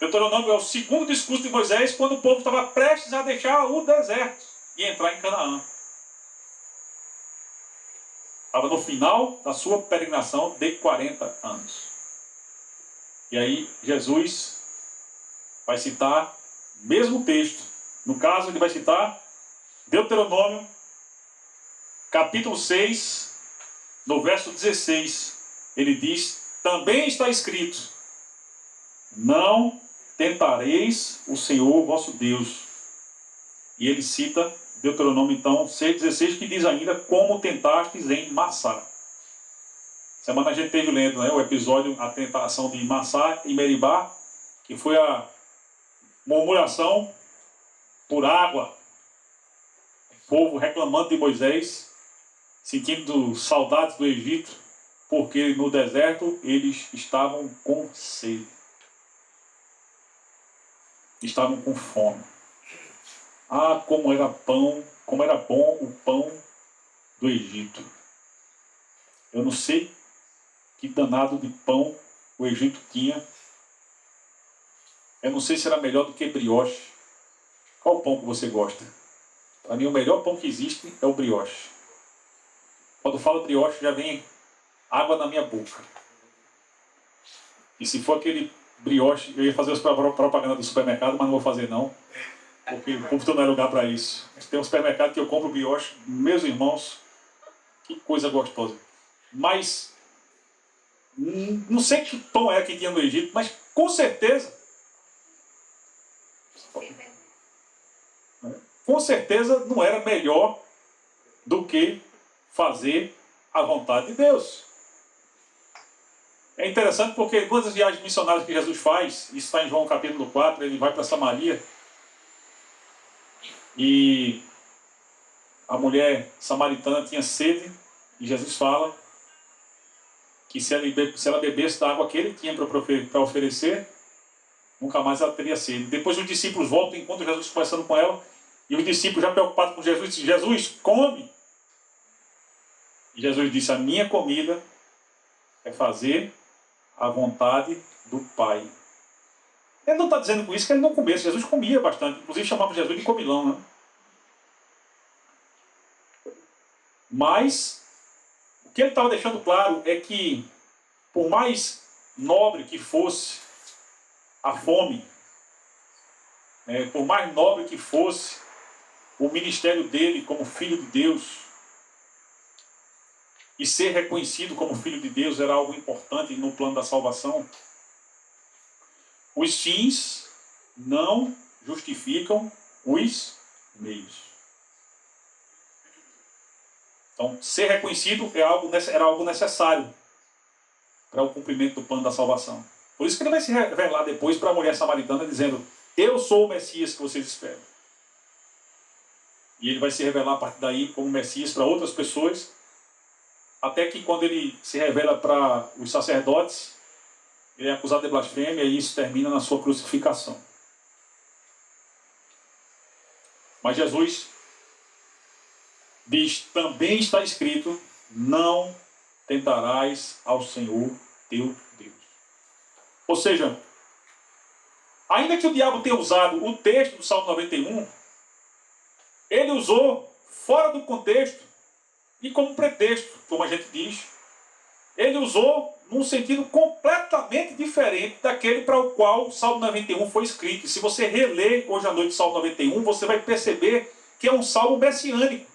Deuteronômio é o segundo discurso de Moisés, quando o povo estava prestes a deixar o deserto e entrar em Canaã. Estava no final da sua peregrinação de 40 anos. E aí Jesus vai citar o mesmo texto. No caso, ele vai citar Deuteronômio, capítulo 6, no verso 16. Ele diz, também está escrito, não tentareis o Senhor vosso Deus. E ele cita Deuteronômio, então, 6,16, que diz ainda, como tentastes em Massá. Semana a gente teve lendo, né, o episódio, a tentação de Massá e Meribá, que foi a murmuração por água. O povo reclamando de Moisés, sentindo saudades do Egito, porque no deserto eles estavam com sede. Estavam com fome. Ah, como era bom o pão do Egito. Eu não sei que danado de pão o Egito tinha. Eu não sei se era melhor do que brioche. Qual o pão que você gosta? Para mim o melhor pão que existe é o brioche. Quando falo brioche já vem água na minha boca. E se for aquele brioche, eu ia fazer as propaganda do supermercado, mas não vou fazer não. Porque o púlpito não é lugar para isso. Tem um supermercado que eu compro brioche, meus irmãos, que coisa gostosa. Mas, não sei que pão é que tinha no Egito, mas com certeza não era melhor do que fazer a vontade de Deus. É interessante porque duas das viagens missionárias que Jesus faz, isso está em João capítulo 4, ele vai para Samaria, e a mulher samaritana tinha sede, e Jesus fala que se ela bebesse da água que ele tinha para oferecer, nunca mais ela teria sede. Depois os discípulos voltam, encontram Jesus conversando com ela, e os discípulos já preocupados com Jesus, dizem, Jesus, come! E Jesus disse, a minha comida é fazer a vontade do Pai. Ele não está dizendo com isso que ele não comesse. Jesus comia bastante. Inclusive chamava Jesus de comilão, né? Mas o que ele estava deixando claro é que, por mais nobre que fosse a fome, por mais nobre que fosse o ministério dele como filho de Deus, e ser reconhecido como filho de Deus era algo importante no plano da salvação, os fins não justificam os meios. Então, ser reconhecido era algo necessário para o cumprimento do plano da salvação. Por isso que ele vai se revelar depois para a mulher samaritana, dizendo, eu sou o Messias que vocês esperam. E ele vai se revelar a partir daí como Messias para outras pessoas, até que quando ele se revela para os sacerdotes, ele é acusado de blasfêmia e isso termina na sua crucificação. Mas Jesus diz, também está escrito, não tentarás ao Senhor teu Deus. Ou seja, ainda que o diabo tenha usado o texto do Salmo 91, ele usou fora do contexto e como pretexto, como a gente diz. Ele usou num sentido completamente diferente daquele para o qual o Salmo 91 foi escrito. E se você reler hoje à noite o Salmo 91, você vai perceber que é um salmo messiânico.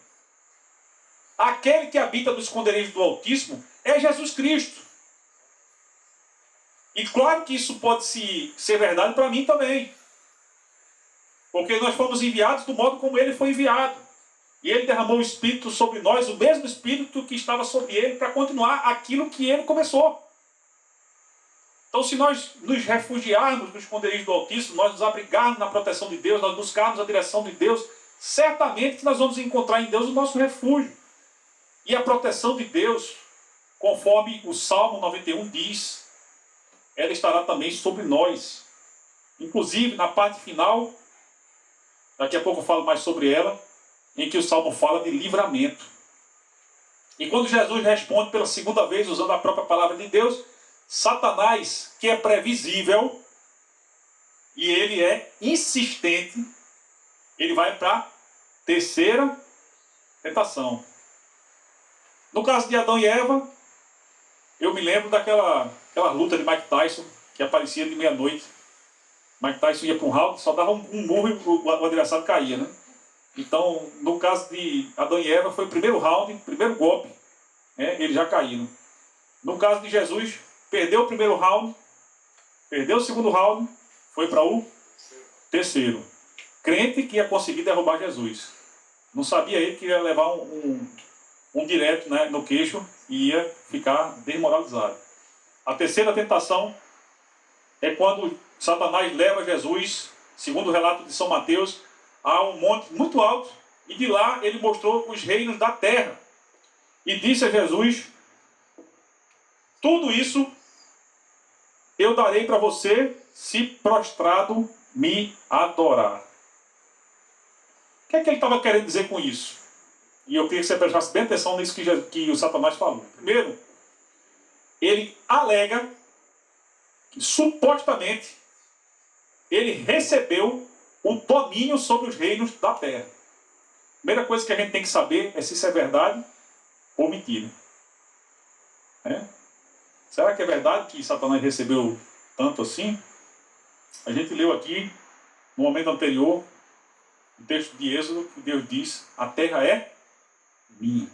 Aquele que habita no esconderijo do Altíssimo é Jesus Cristo. E claro que isso pode ser verdade para mim também. Porque nós fomos enviados do modo como ele foi enviado. E ele derramou o Espírito sobre nós, o mesmo Espírito que estava sobre ele, para continuar aquilo que ele começou. Então, se nós nos refugiarmos no esconderijo do Altíssimo, nós nos abrigarmos na proteção de Deus, nós buscarmos a direção de Deus, certamente que nós vamos encontrar em Deus o nosso refúgio. E a proteção de Deus, conforme o Salmo 91 diz, ela estará também sobre nós. Inclusive, na parte final, daqui a pouco eu falo mais sobre ela, em que o Salmo fala de livramento. E quando Jesus responde pela segunda vez, usando a própria palavra de Deus, Satanás, que é previsível, e ele é insistente, ele vai para a terceira tentação. No caso de Adão e Eva, eu me lembro daquela luta de Mike Tyson, que aparecia de meia-noite. Mike Tyson ia para um round, só dava um murro e o adversário caía, né? Então, no caso de Adão e Eva, foi o primeiro round, primeiro golpe, né? Eles já caíram. No caso de Jesus, perdeu o primeiro round, perdeu o segundo round, foi para o terceiro. Crente que ia conseguir derrubar Jesus. Não sabia ele que ia levar um direto, né, no queixo e ia ficar desmoralizado. A terceira tentação é quando Satanás leva Jesus, segundo o relato de São Mateus, a um monte muito alto, e de lá ele mostrou os reinos da terra. E disse a Jesus, tudo isso eu darei para você se prostrado me adorar. O que é que ele estava querendo dizer com isso? E eu queria que você prestasse bem atenção nisso que o Satanás falou. Primeiro, ele alega que supostamente ele recebeu o domínio sobre os reinos da terra. A primeira coisa que a gente tem que saber é se isso é verdade ou mentira. Será que é verdade que Satanás recebeu tanto assim? A gente leu aqui, no momento anterior, o texto de Êxodo, que Deus diz, a terra é minha.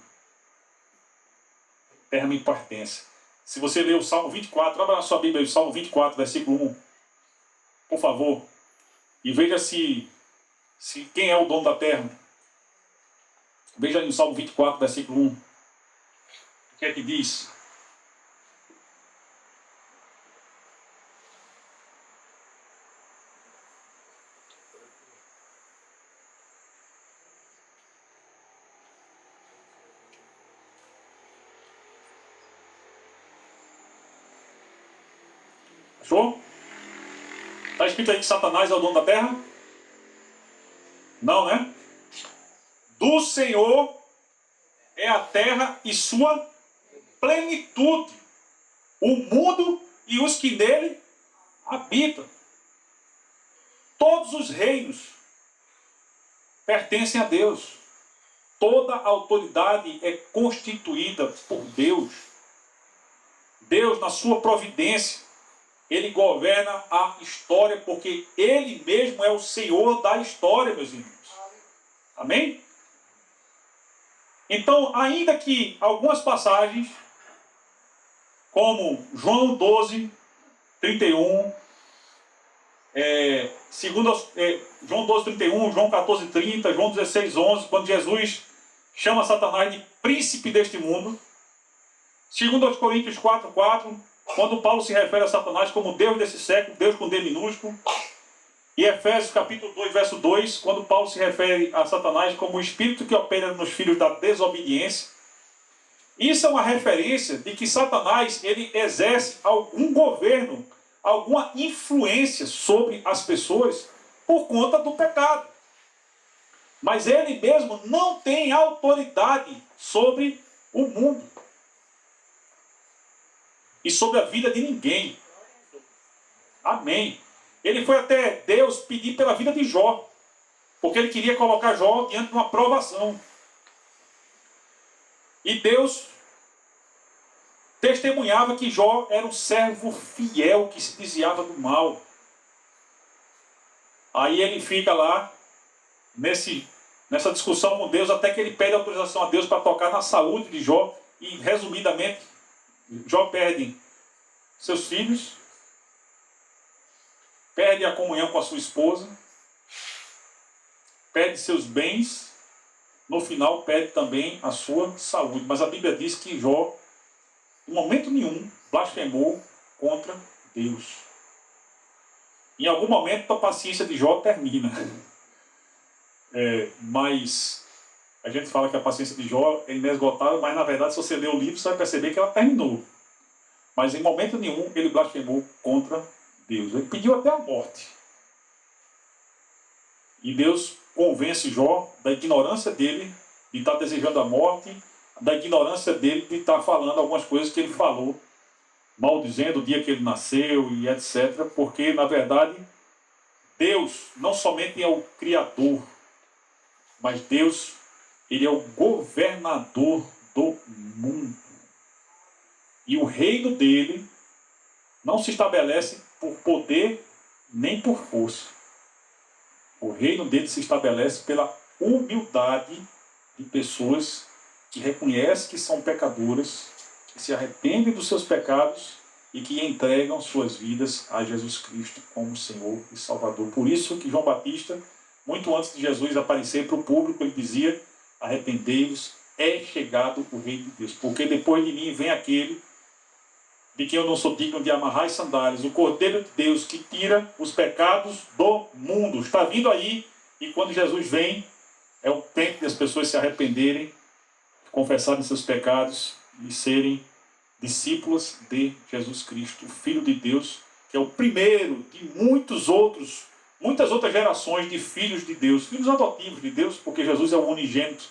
A terra me pertence. Se você ler o Salmo 24, abra na sua Bíblia o Salmo 24, versículo 1, por favor, e veja se quem é o dono da terra. Veja aí no Salmo 24, versículo 1. O que é que diz? Achou? Está escrito aí que Satanás é o dono da terra? Não, né? Do Senhor é a terra e sua plenitude, o mundo e os que nele habitam. Todos os reinos pertencem a Deus. Toda a autoridade é constituída por Deus. Deus, na sua providência, ele governa a história, porque ele mesmo é o Senhor da história, meus irmãos. Amém? Então, ainda que algumas passagens, como João 12, 31, João 12, 31, João 14, 30, João 16, 11, quando Jesus chama Satanás de príncipe deste mundo. 2 Coríntios 4, 4, quando Paulo se refere a Satanás como Deus desse século, Deus com D minúsculo. E Efésios capítulo 2, verso 2, quando Paulo se refere a Satanás como o espírito que opera nos filhos da desobediência. Isso é uma referência de que Satanás ele exerce algum governo, alguma influência sobre as pessoas por conta do pecado. Mas ele mesmo não tem autoridade sobre o mundo e sobre a vida de ninguém. Amém. Ele foi até Deus pedir pela vida de Jó, porque ele queria colocar Jó diante de uma provação. E Deus testemunhava que Jó era um servo fiel que se desviava do mal. Aí ele fica lá nessa discussão com Deus, até que ele pede autorização a Deus para tocar na saúde de Jó. E, resumidamente, Jó perde seus filhos, perde a comunhão com a sua esposa, perde seus bens, no final perde também a sua saúde. Mas a Bíblia diz que Jó, em momento nenhum, blasfemou contra Deus. Em algum momento a paciência de Jó termina. Mas a gente fala que a paciência de Jó é inesgotável, mas na verdade, se você ler o livro, você vai perceber que ela terminou. Mas em momento nenhum ele blasfemou contra Deus. Ele pediu até a morte. E Deus convence Jó da ignorância dele de estar desejando a morte, da ignorância dele de estar falando algumas coisas que ele falou, maldizendo o dia que ele nasceu e etc. Porque, na verdade, Deus não somente é o Criador, mas Deus, ele é o governador do mundo. E o reino dele não se estabelece por poder nem por força. O reino dele se estabelece pela humildade de pessoas que reconhecem que são pecadoras, que se arrependem dos seus pecados e que entregam suas vidas a Jesus Cristo como Senhor e Salvador. Por isso que João Batista, muito antes de Jesus aparecer para o público, ele dizia: arrependei-vos, é chegado o reino de Deus. Porque depois de mim vem aquele de quem eu não sou digno de amarrar as sandálias, o Cordeiro de Deus que tira os pecados do mundo. Está vindo aí, e quando Jesus vem, é o tempo das pessoas se arrependerem, confessarem seus pecados e serem discípulas de Jesus Cristo, o Filho de Deus, que é o primeiro de muitas outras gerações de filhos de Deus, filhos adotivos de Deus, porque Jesus é o unigênito,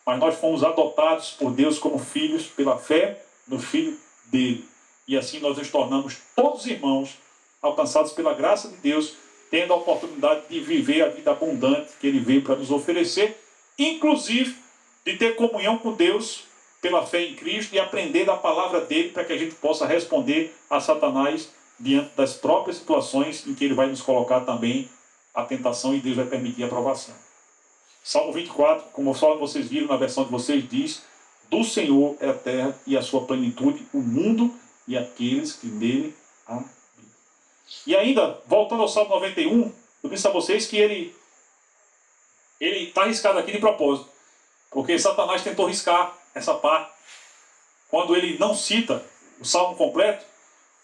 mas nós fomos adotados por Deus como filhos pela fé no Filho dele. E assim nós nos tornamos todos irmãos, alcançados pela graça de Deus, tendo a oportunidade de viver a vida abundante que ele veio para nos oferecer, inclusive de ter comunhão com Deus pela fé em Cristo e aprender da palavra dele para que a gente possa responder a Satanás diante das próprias situações em que ele vai nos colocar também a tentação e Deus vai permitir a aprovação. Salmo 24, como só vocês viram na versão de vocês, diz: do Senhor é a terra e a sua plenitude, o mundo e aqueles que nele habitam. E ainda, voltando ao Salmo 91, eu disse a vocês que ele está arriscado aqui de propósito, porque Satanás tentou riscar essa parte. Quando ele não cita o Salmo completo,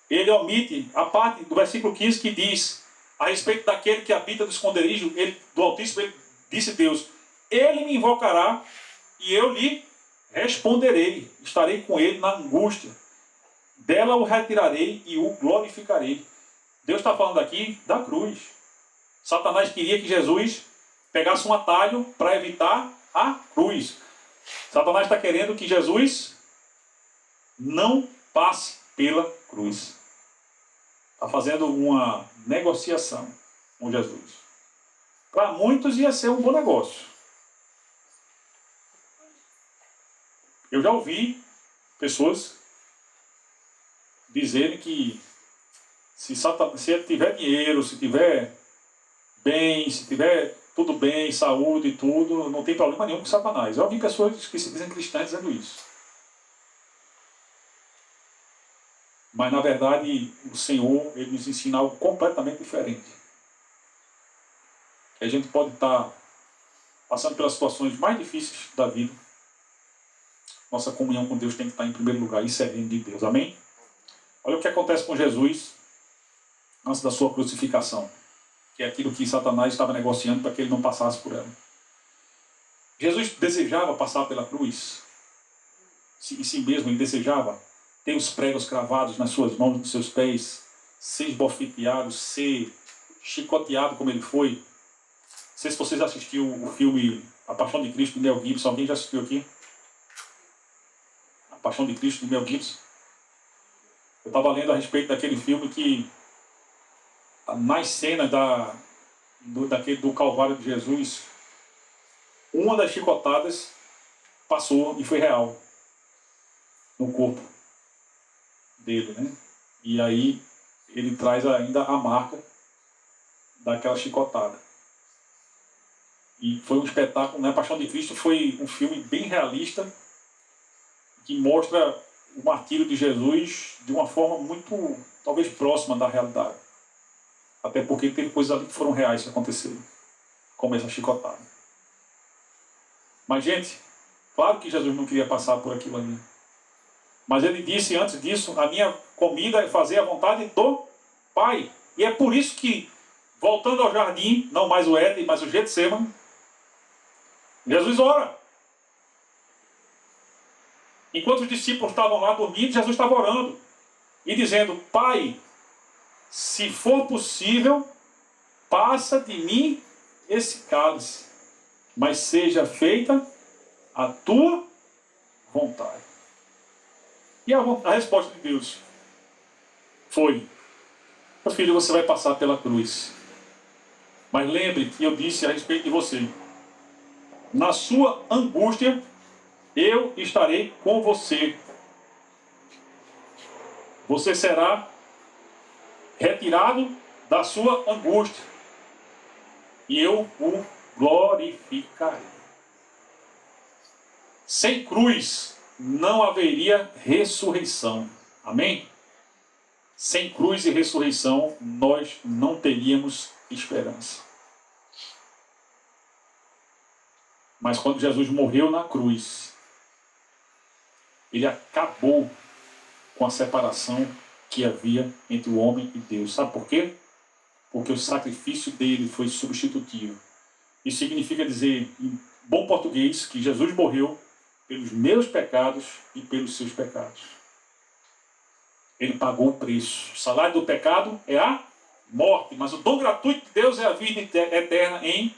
ele omite a parte do versículo 15 que diz a respeito daquele que habita no esconderijo do Altíssimo. Ele disse Deus: ele me invocará e eu lhe responderei, estarei com ele na angústia, dela o retirarei e o glorificarei. Deus está falando aqui da cruz. Satanás queria que Jesus pegasse um atalho para evitar a cruz. Satanás está querendo que Jesus não passe pela cruz. Está fazendo uma negociação com Jesus. Para muitos ia ser um bom negócio. Eu já ouvi pessoas dizerem que se ele tiver dinheiro, se tiver bem, se tiver tudo bem, saúde e tudo, não tem problema nenhum com Satanás. Eu ouvi pessoas que se dizem cristãs dizendo isso. Mas, na verdade, o Senhor, ele nos ensina algo completamente diferente. A gente pode estar passando pelas situações mais difíceis da vida. Nossa comunhão com Deus tem que estar em primeiro lugar, isso é reino de Deus. Amém? Olha o que acontece com Jesus antes da sua crucificação, que é aquilo que Satanás estava negociando para que ele não passasse por ela. Jesus desejava passar pela cruz. Em si mesmo, ele desejava ter os pregos cravados nas suas mãos, nos seus pés, ser esbofeteado, ser chicoteado como ele foi, sei se vocês já assistiram o filme A Paixão de Cristo, do Mel Gibson. Alguém já assistiu aqui? A Paixão de Cristo, do Mel Gibson. Eu estava lendo a respeito daquele filme que, nas cenas do Calvário de Jesus, uma das chicotadas passou e foi real no corpo dele, né? E aí ele traz ainda a marca daquela chicotada. E foi um espetáculo, né? A Paixão de Cristo foi um filme bem realista que mostra o martírio de Jesus de uma forma muito, talvez, próxima da realidade. Até porque teve coisas ali que foram reais que aconteceram, como essa chicotada. Mas, gente, claro que Jesus não queria passar por aquilo ali. Mas ele disse antes disso: a minha comida é fazer a vontade do Pai. E é por isso que, voltando ao jardim, não mais o Éden, mas o Getsemane, Jesus ora. Enquanto os discípulos estavam lá dormindo, Jesus estava orando e dizendo: Pai, se for possível, passa de mim esse cálice, mas seja feita a tua vontade. E a resposta de Deus foi: meu filho, você vai passar pela cruz. Mas lembre que eu disse a respeito de você: na sua angústia, eu estarei com você. Você será retirado da sua angústia e eu o glorificarei. Sem cruz não haveria ressurreição. Amém? Sem cruz e ressurreição nós não teríamos esperança. Mas quando Jesus morreu na cruz, ele acabou com a separação que havia entre o homem e Deus. Sabe por quê? Porque o sacrifício dele foi substitutivo. Isso significa dizer, em bom português, que Jesus morreu pelos meus pecados e pelos seus pecados. Ele pagou o preço. O salário do pecado é a morte, mas o dom gratuito de Deus é a vida eterna em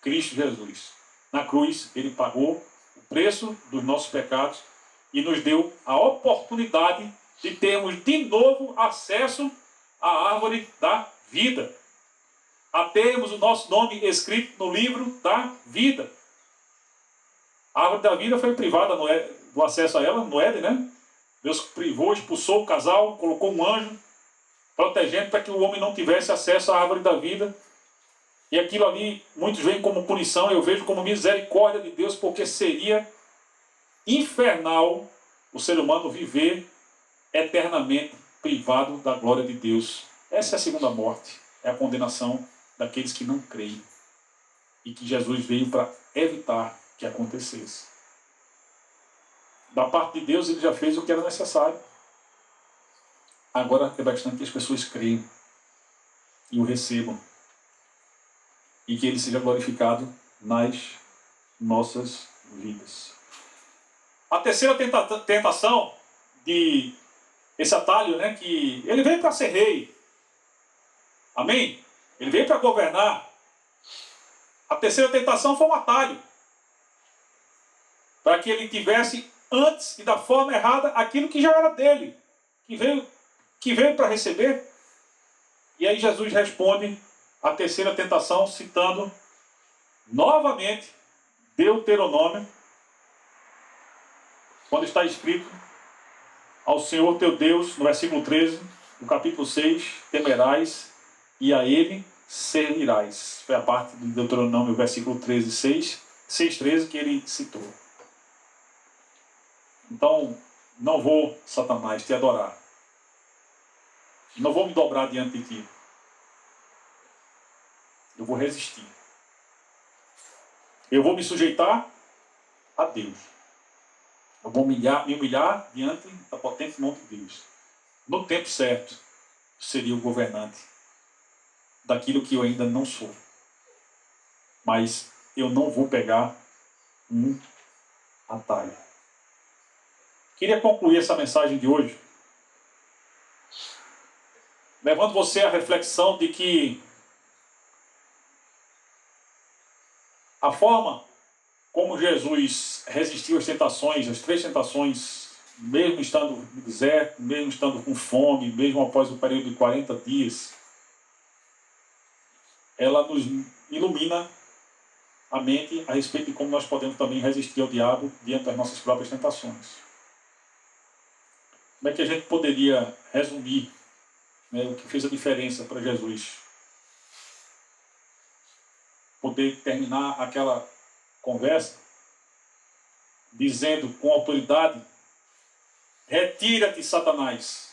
Cristo Jesus. Na cruz, ele pagou o preço dos nossos pecados e nos deu a oportunidade de termos de novo acesso à árvore da vida. A termos o nosso nome escrito no livro da vida. A árvore da vida foi privada do acesso a ela no Éden, né? Deus privou, expulsou o casal, colocou um anjo, protegendo para que o homem não tivesse acesso à árvore da vida. E aquilo ali, muitos veem como punição, eu vejo como misericórdia de Deus, porque seria infernal o ser humano viver eternamente privado da glória de Deus. Essa é a segunda morte, é a condenação daqueles que não creem e que Jesus veio para evitar que acontecesse. Da parte de Deus, ele já fez o que era necessário. Agora é bastante que as pessoas creiam e o recebam e que ele seja glorificado nas nossas vidas. A terceira tentação de esse atalho, né, que ele veio para ser rei. Amém? Ele veio para governar. A terceira tentação foi um atalho. Para que ele tivesse antes e da forma errada aquilo que já era dele. Que veio para receber. E aí Jesus responde a terceira tentação citando novamente Deuteronômio. Quando está escrito: ao Senhor teu Deus, no versículo 13, do capítulo 6, temerás e a Ele servirás. Foi a parte do Deuteronômio, versículo 13, 6, 13, que ele citou. Então, não vou, Satanás, te adorar. Não vou me dobrar diante de ti. Eu vou resistir. Eu vou me sujeitar a Deus. Eu vou me humilhar diante da potente mão de Deus. No tempo certo, eu seria o governante daquilo que eu ainda não sou. Mas eu não vou pegar um atalho. Queria concluir essa mensagem de hoje levando você à reflexão de que A forma como Jesus resistiu às tentações, às 3 tentações, mesmo estando no deserto, mesmo estando com fome, mesmo após o período de 40 dias, ela nos ilumina a mente a respeito de como nós podemos também resistir ao diabo diante das nossas próprias tentações. Como é que a gente poderia resumir, né, o que fez a diferença para Jesus? Poder terminar aquela conversa dizendo com autoridade: retira-te, Satanás,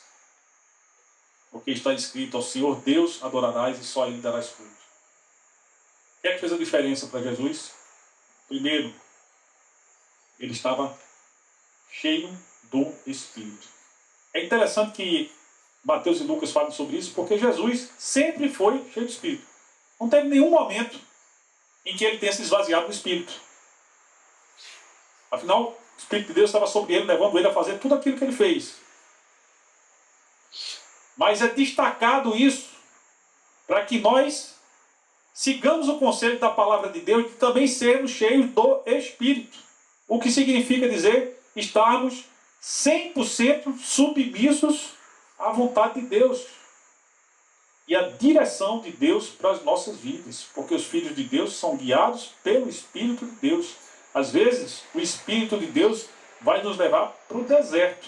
porque está escrito: ao Senhor Deus adorarás e só a Ele darás culto. O que é que fez a diferença para Jesus? Primeiro, ele estava cheio do Espírito. É interessante que Mateus e Lucas falam sobre isso, porque Jesus sempre foi cheio do Espírito. Não teve nenhum momento em que ele tenha se esvaziado do Espírito. Afinal, o Espírito de Deus estava sobre ele, levando ele a fazer tudo aquilo que ele fez. Mas é destacado isso para que nós sigamos o conselho da palavra de Deus de também sermos cheios do Espírito. O que significa dizer estarmos 100% submissos à vontade de Deus e à direção de Deus para as nossas vidas. Porque os filhos de Deus são guiados pelo Espírito de Deus. Às vezes, o Espírito de Deus vai nos levar para o deserto.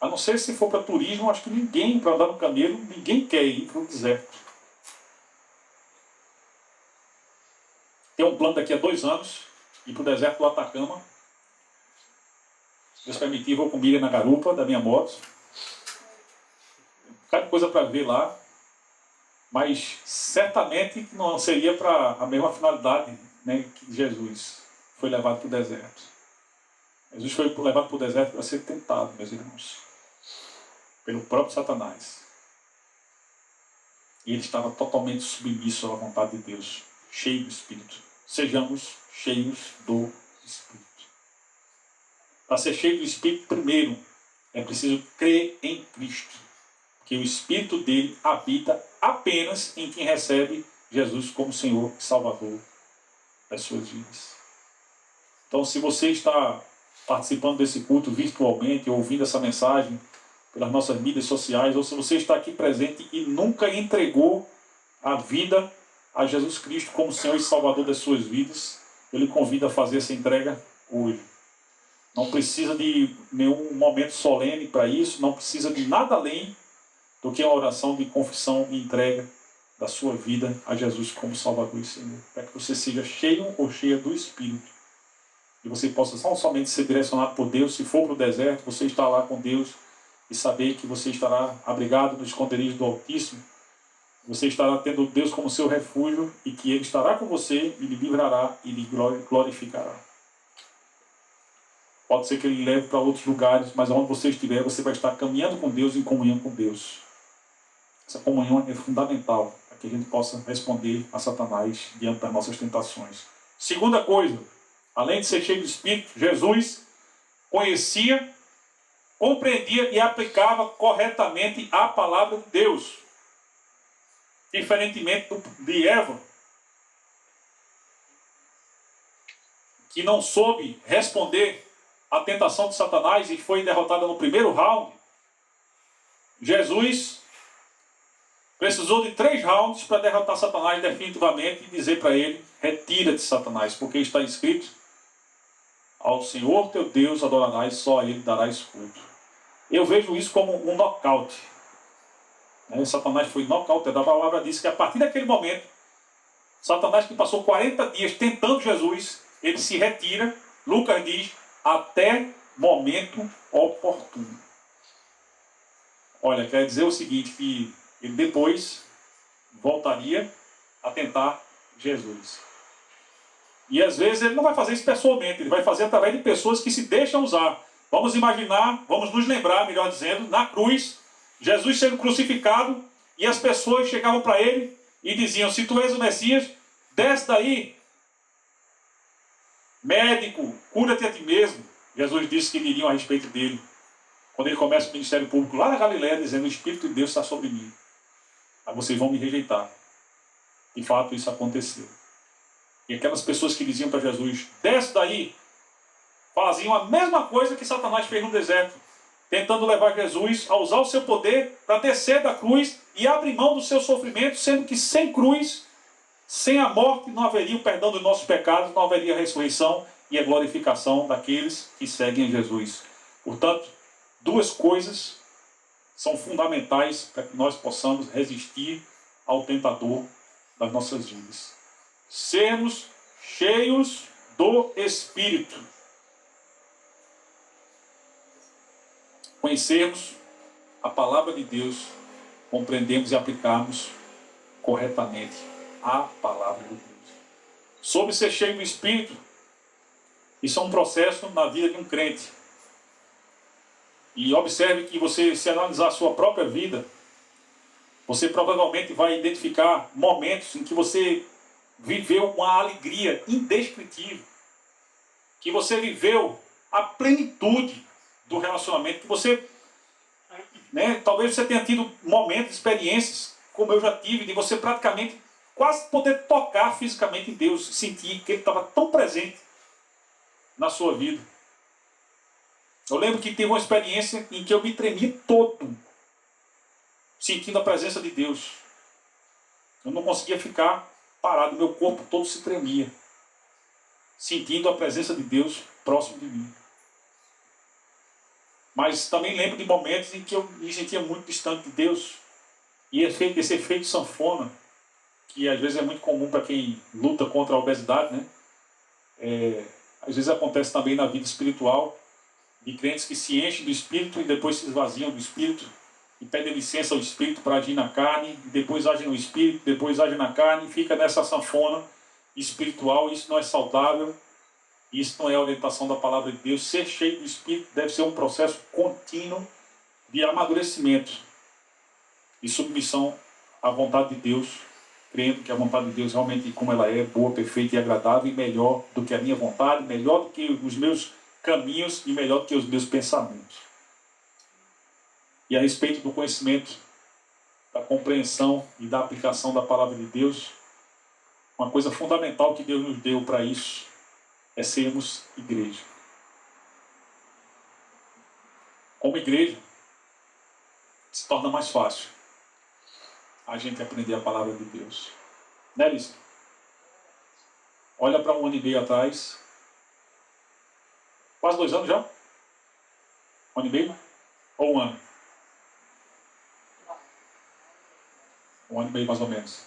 A não ser se for para turismo, acho que ninguém, para andar no camelo, ninguém quer ir para o deserto. Tem um plano daqui a 2 anos, ir para o deserto do Atacama. Deus permitir, vou com milha na garupa da minha moto. Cada coisa para ver lá. Mas certamente não seria para a mesma finalidade, né, que Jesus foi levado para o deserto. Jesus foi levado para o deserto para ser tentado, meus irmãos, pelo próprio Satanás. E ele estava totalmente submisso à vontade de Deus, cheio do Espírito. Sejamos cheios do Espírito. Para ser cheio do Espírito, primeiro, é preciso crer em Cristo. Que o Espírito dele habita apenas em quem recebe Jesus como Senhor e Salvador das suas vidas. Então, se você está participando desse culto virtualmente, ouvindo essa mensagem pelas nossas mídias sociais, ou se você está aqui presente e nunca entregou a vida a Jesus Cristo como Senhor e Salvador das suas vidas, eu lhe convido a fazer essa entrega hoje. Não precisa de nenhum momento solene para isso, não precisa de nada além do que uma oração de confissão e entrega da sua vida a Jesus como Salvador e Senhor. Para que você seja cheio ou cheia do Espírito. E você possa não somente ser direcionado por Deus, se for para o deserto, você está lá com Deus e saber que você estará abrigado no esconderijo do Altíssimo. Você estará tendo Deus como seu refúgio e que Ele estará com você e lhe livrará e lhe glorificará. Pode ser que Ele leve para outros lugares, mas onde você estiver, você vai estar caminhando com Deus, em comunhão com Deus. Essa comunhão é fundamental para que a gente possa responder a Satanás diante das nossas tentações. Segunda coisa, além de ser cheio do Espírito, Jesus conhecia, compreendia e aplicava corretamente a palavra de Deus. Diferentemente de Eva, que não soube responder à tentação de Satanás e foi derrotada no primeiro round, Jesus precisou de 3 rounds para derrotar Satanás definitivamente e dizer para ele: retira-te, Satanás, porque está escrito: ao Senhor teu Deus adorarás, só a Ele darás culto. Eu vejo isso como um nocaute. Satanás foi nocauteado. A palavra diz que a partir daquele momento, Satanás, que passou 40 dias tentando Jesus, ele se retira. Lucas diz: até momento oportuno. Olha, quer dizer o seguinte, que ele depois voltaria a tentar Jesus. E às vezes ele não vai fazer isso pessoalmente, ele vai fazer através de pessoas que se deixam usar. Vamos imaginar, vamos nos lembrar, melhor dizendo, na cruz, Jesus sendo crucificado, e as pessoas chegavam para ele e diziam: se tu és o Messias, desce daí. Médico, cura-te a ti mesmo. Jesus disse que diriam a respeito dele, quando ele começa o ministério público lá na Galileia, dizendo: o Espírito de Deus está sobre mim. Aí vocês vão me rejeitar. De fato, isso aconteceu. E aquelas pessoas que diziam para Jesus, desce daí, faziam a mesma coisa que Satanás fez no deserto, tentando levar Jesus a usar o seu poder para descer da cruz e abrir mão do seu sofrimento, sendo que sem cruz, sem a morte, não haveria o perdão dos nossos pecados, não haveria a ressurreição e a glorificação daqueles que seguem a Jesus. Portanto, duas coisas são fundamentais para que nós possamos resistir ao tentador das nossas vidas. Sermos cheios do Espírito. Conhecermos a palavra de Deus, compreendemos e aplicarmos corretamente a palavra de Deus. Sobre ser cheio do Espírito, isso é um processo na vida de um crente. E observe que você, se analisar a sua própria vida, você provavelmente vai identificar momentos em que você viveu uma alegria indescritível, que você viveu a plenitude do relacionamento, que você, talvez você tenha tido momentos, experiências, como eu já tive, de você praticamente quase poder tocar fisicamente em Deus, sentir que Ele estava tão presente na sua vida. Eu lembro que teve uma experiência em que eu me tremi todo, sentindo a presença de Deus. Eu não conseguia ficar parado, meu corpo todo se tremia, sentindo a presença de Deus próximo de mim. Mas também lembro de momentos em que eu me sentia muito distante de Deus. E esse efeito sanfona, que às vezes é muito comum para quem luta contra a obesidade, às vezes acontece também na vida espiritual, de crentes que se enchem do Espírito e depois se esvaziam do Espírito, e pedem licença ao Espírito para agir na carne, e depois agem no Espírito, depois agem na carne, e fica nessa sanfona espiritual. Isso não é saudável, isso não é a orientação da palavra de Deus. Ser cheio do Espírito deve ser um processo contínuo de amadurecimento e submissão à vontade de Deus, crendo que a vontade de Deus realmente, como ela é, boa, perfeita e agradável, e melhor do que a minha vontade, melhor do que os meus caminhos e melhor do que os meus pensamentos. E a respeito do conhecimento, da compreensão e da aplicação da palavra de Deus, uma coisa fundamental que Deus nos deu para isso é sermos igreja. Como igreja, se torna mais fácil a gente aprender a palavra de Deus. Né, Lícia? Olha para 1 ano e meio atrás, quase 2 anos já? 1 ano e meio? Ou 1 ano? 1 ano e meio mais ou menos.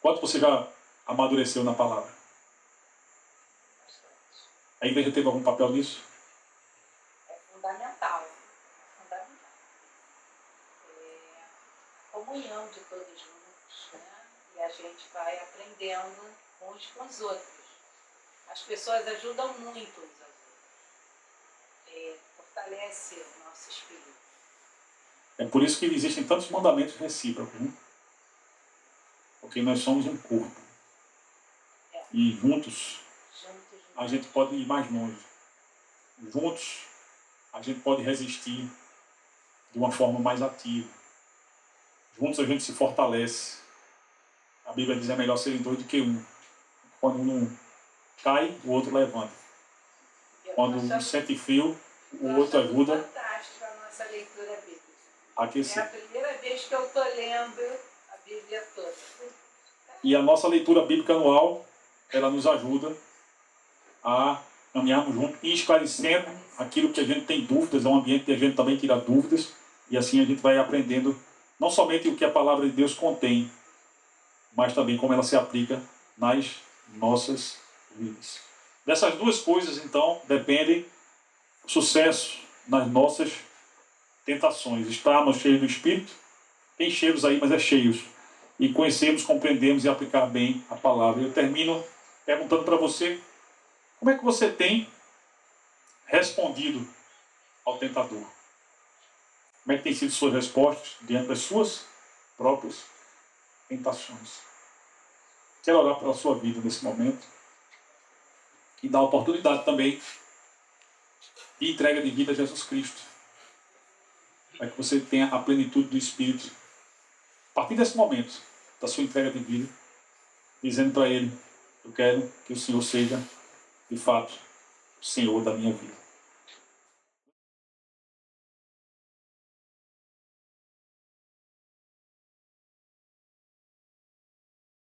Quanto você já amadureceu na palavra? A igreja teve algum papel nisso? É fundamental. Comunhão de todos juntos, né? E a gente vai aprendendo uns com os outros. As pessoas ajudam muito uns aos outros. Fortalece o nosso espírito. É por isso que existem tantos mandamentos recíprocos, né? Porque nós somos um corpo. E juntos a gente pode ir mais longe. Juntos a gente pode resistir de uma forma mais ativa. Juntos a gente se fortalece. A Bíblia diz que é melhor serem 2 do que 1. Quando um cai, o outro levanta. Quando um sente frio, o outro ajuda. Fantástico a nossa leitura bíblica. Aquecer. É a primeira vez que eu estou lendo a Bíblia toda. E a nossa leitura bíblica anual, ela nos ajuda a caminharmos juntos e esclarecendo aquilo que a gente tem dúvidas. É um ambiente que a gente também tira dúvidas. E assim a gente vai aprendendo não somente o que a palavra de Deus contém, mas também como ela se aplica nas nossas vidas. Dessas duas coisas, então, depende o sucesso nas nossas tentações. Estarmos cheios do Espírito, tem cheios aí, mas é cheios. E conhecermos, compreendemos e aplicar bem a palavra. Eu termino perguntando para você, como é que você tem respondido ao tentador? Como é que tem sido suas respostas diante das suas próprias tentações? Quero orar pela sua vida nesse momento e dar a oportunidade também de entrega de vida a Jesus Cristo, para que você tenha a plenitude do Espírito a partir desse momento da sua entrega de vida, dizendo para Ele: Eu quero que o Senhor seja, de fato, o Senhor da minha vida.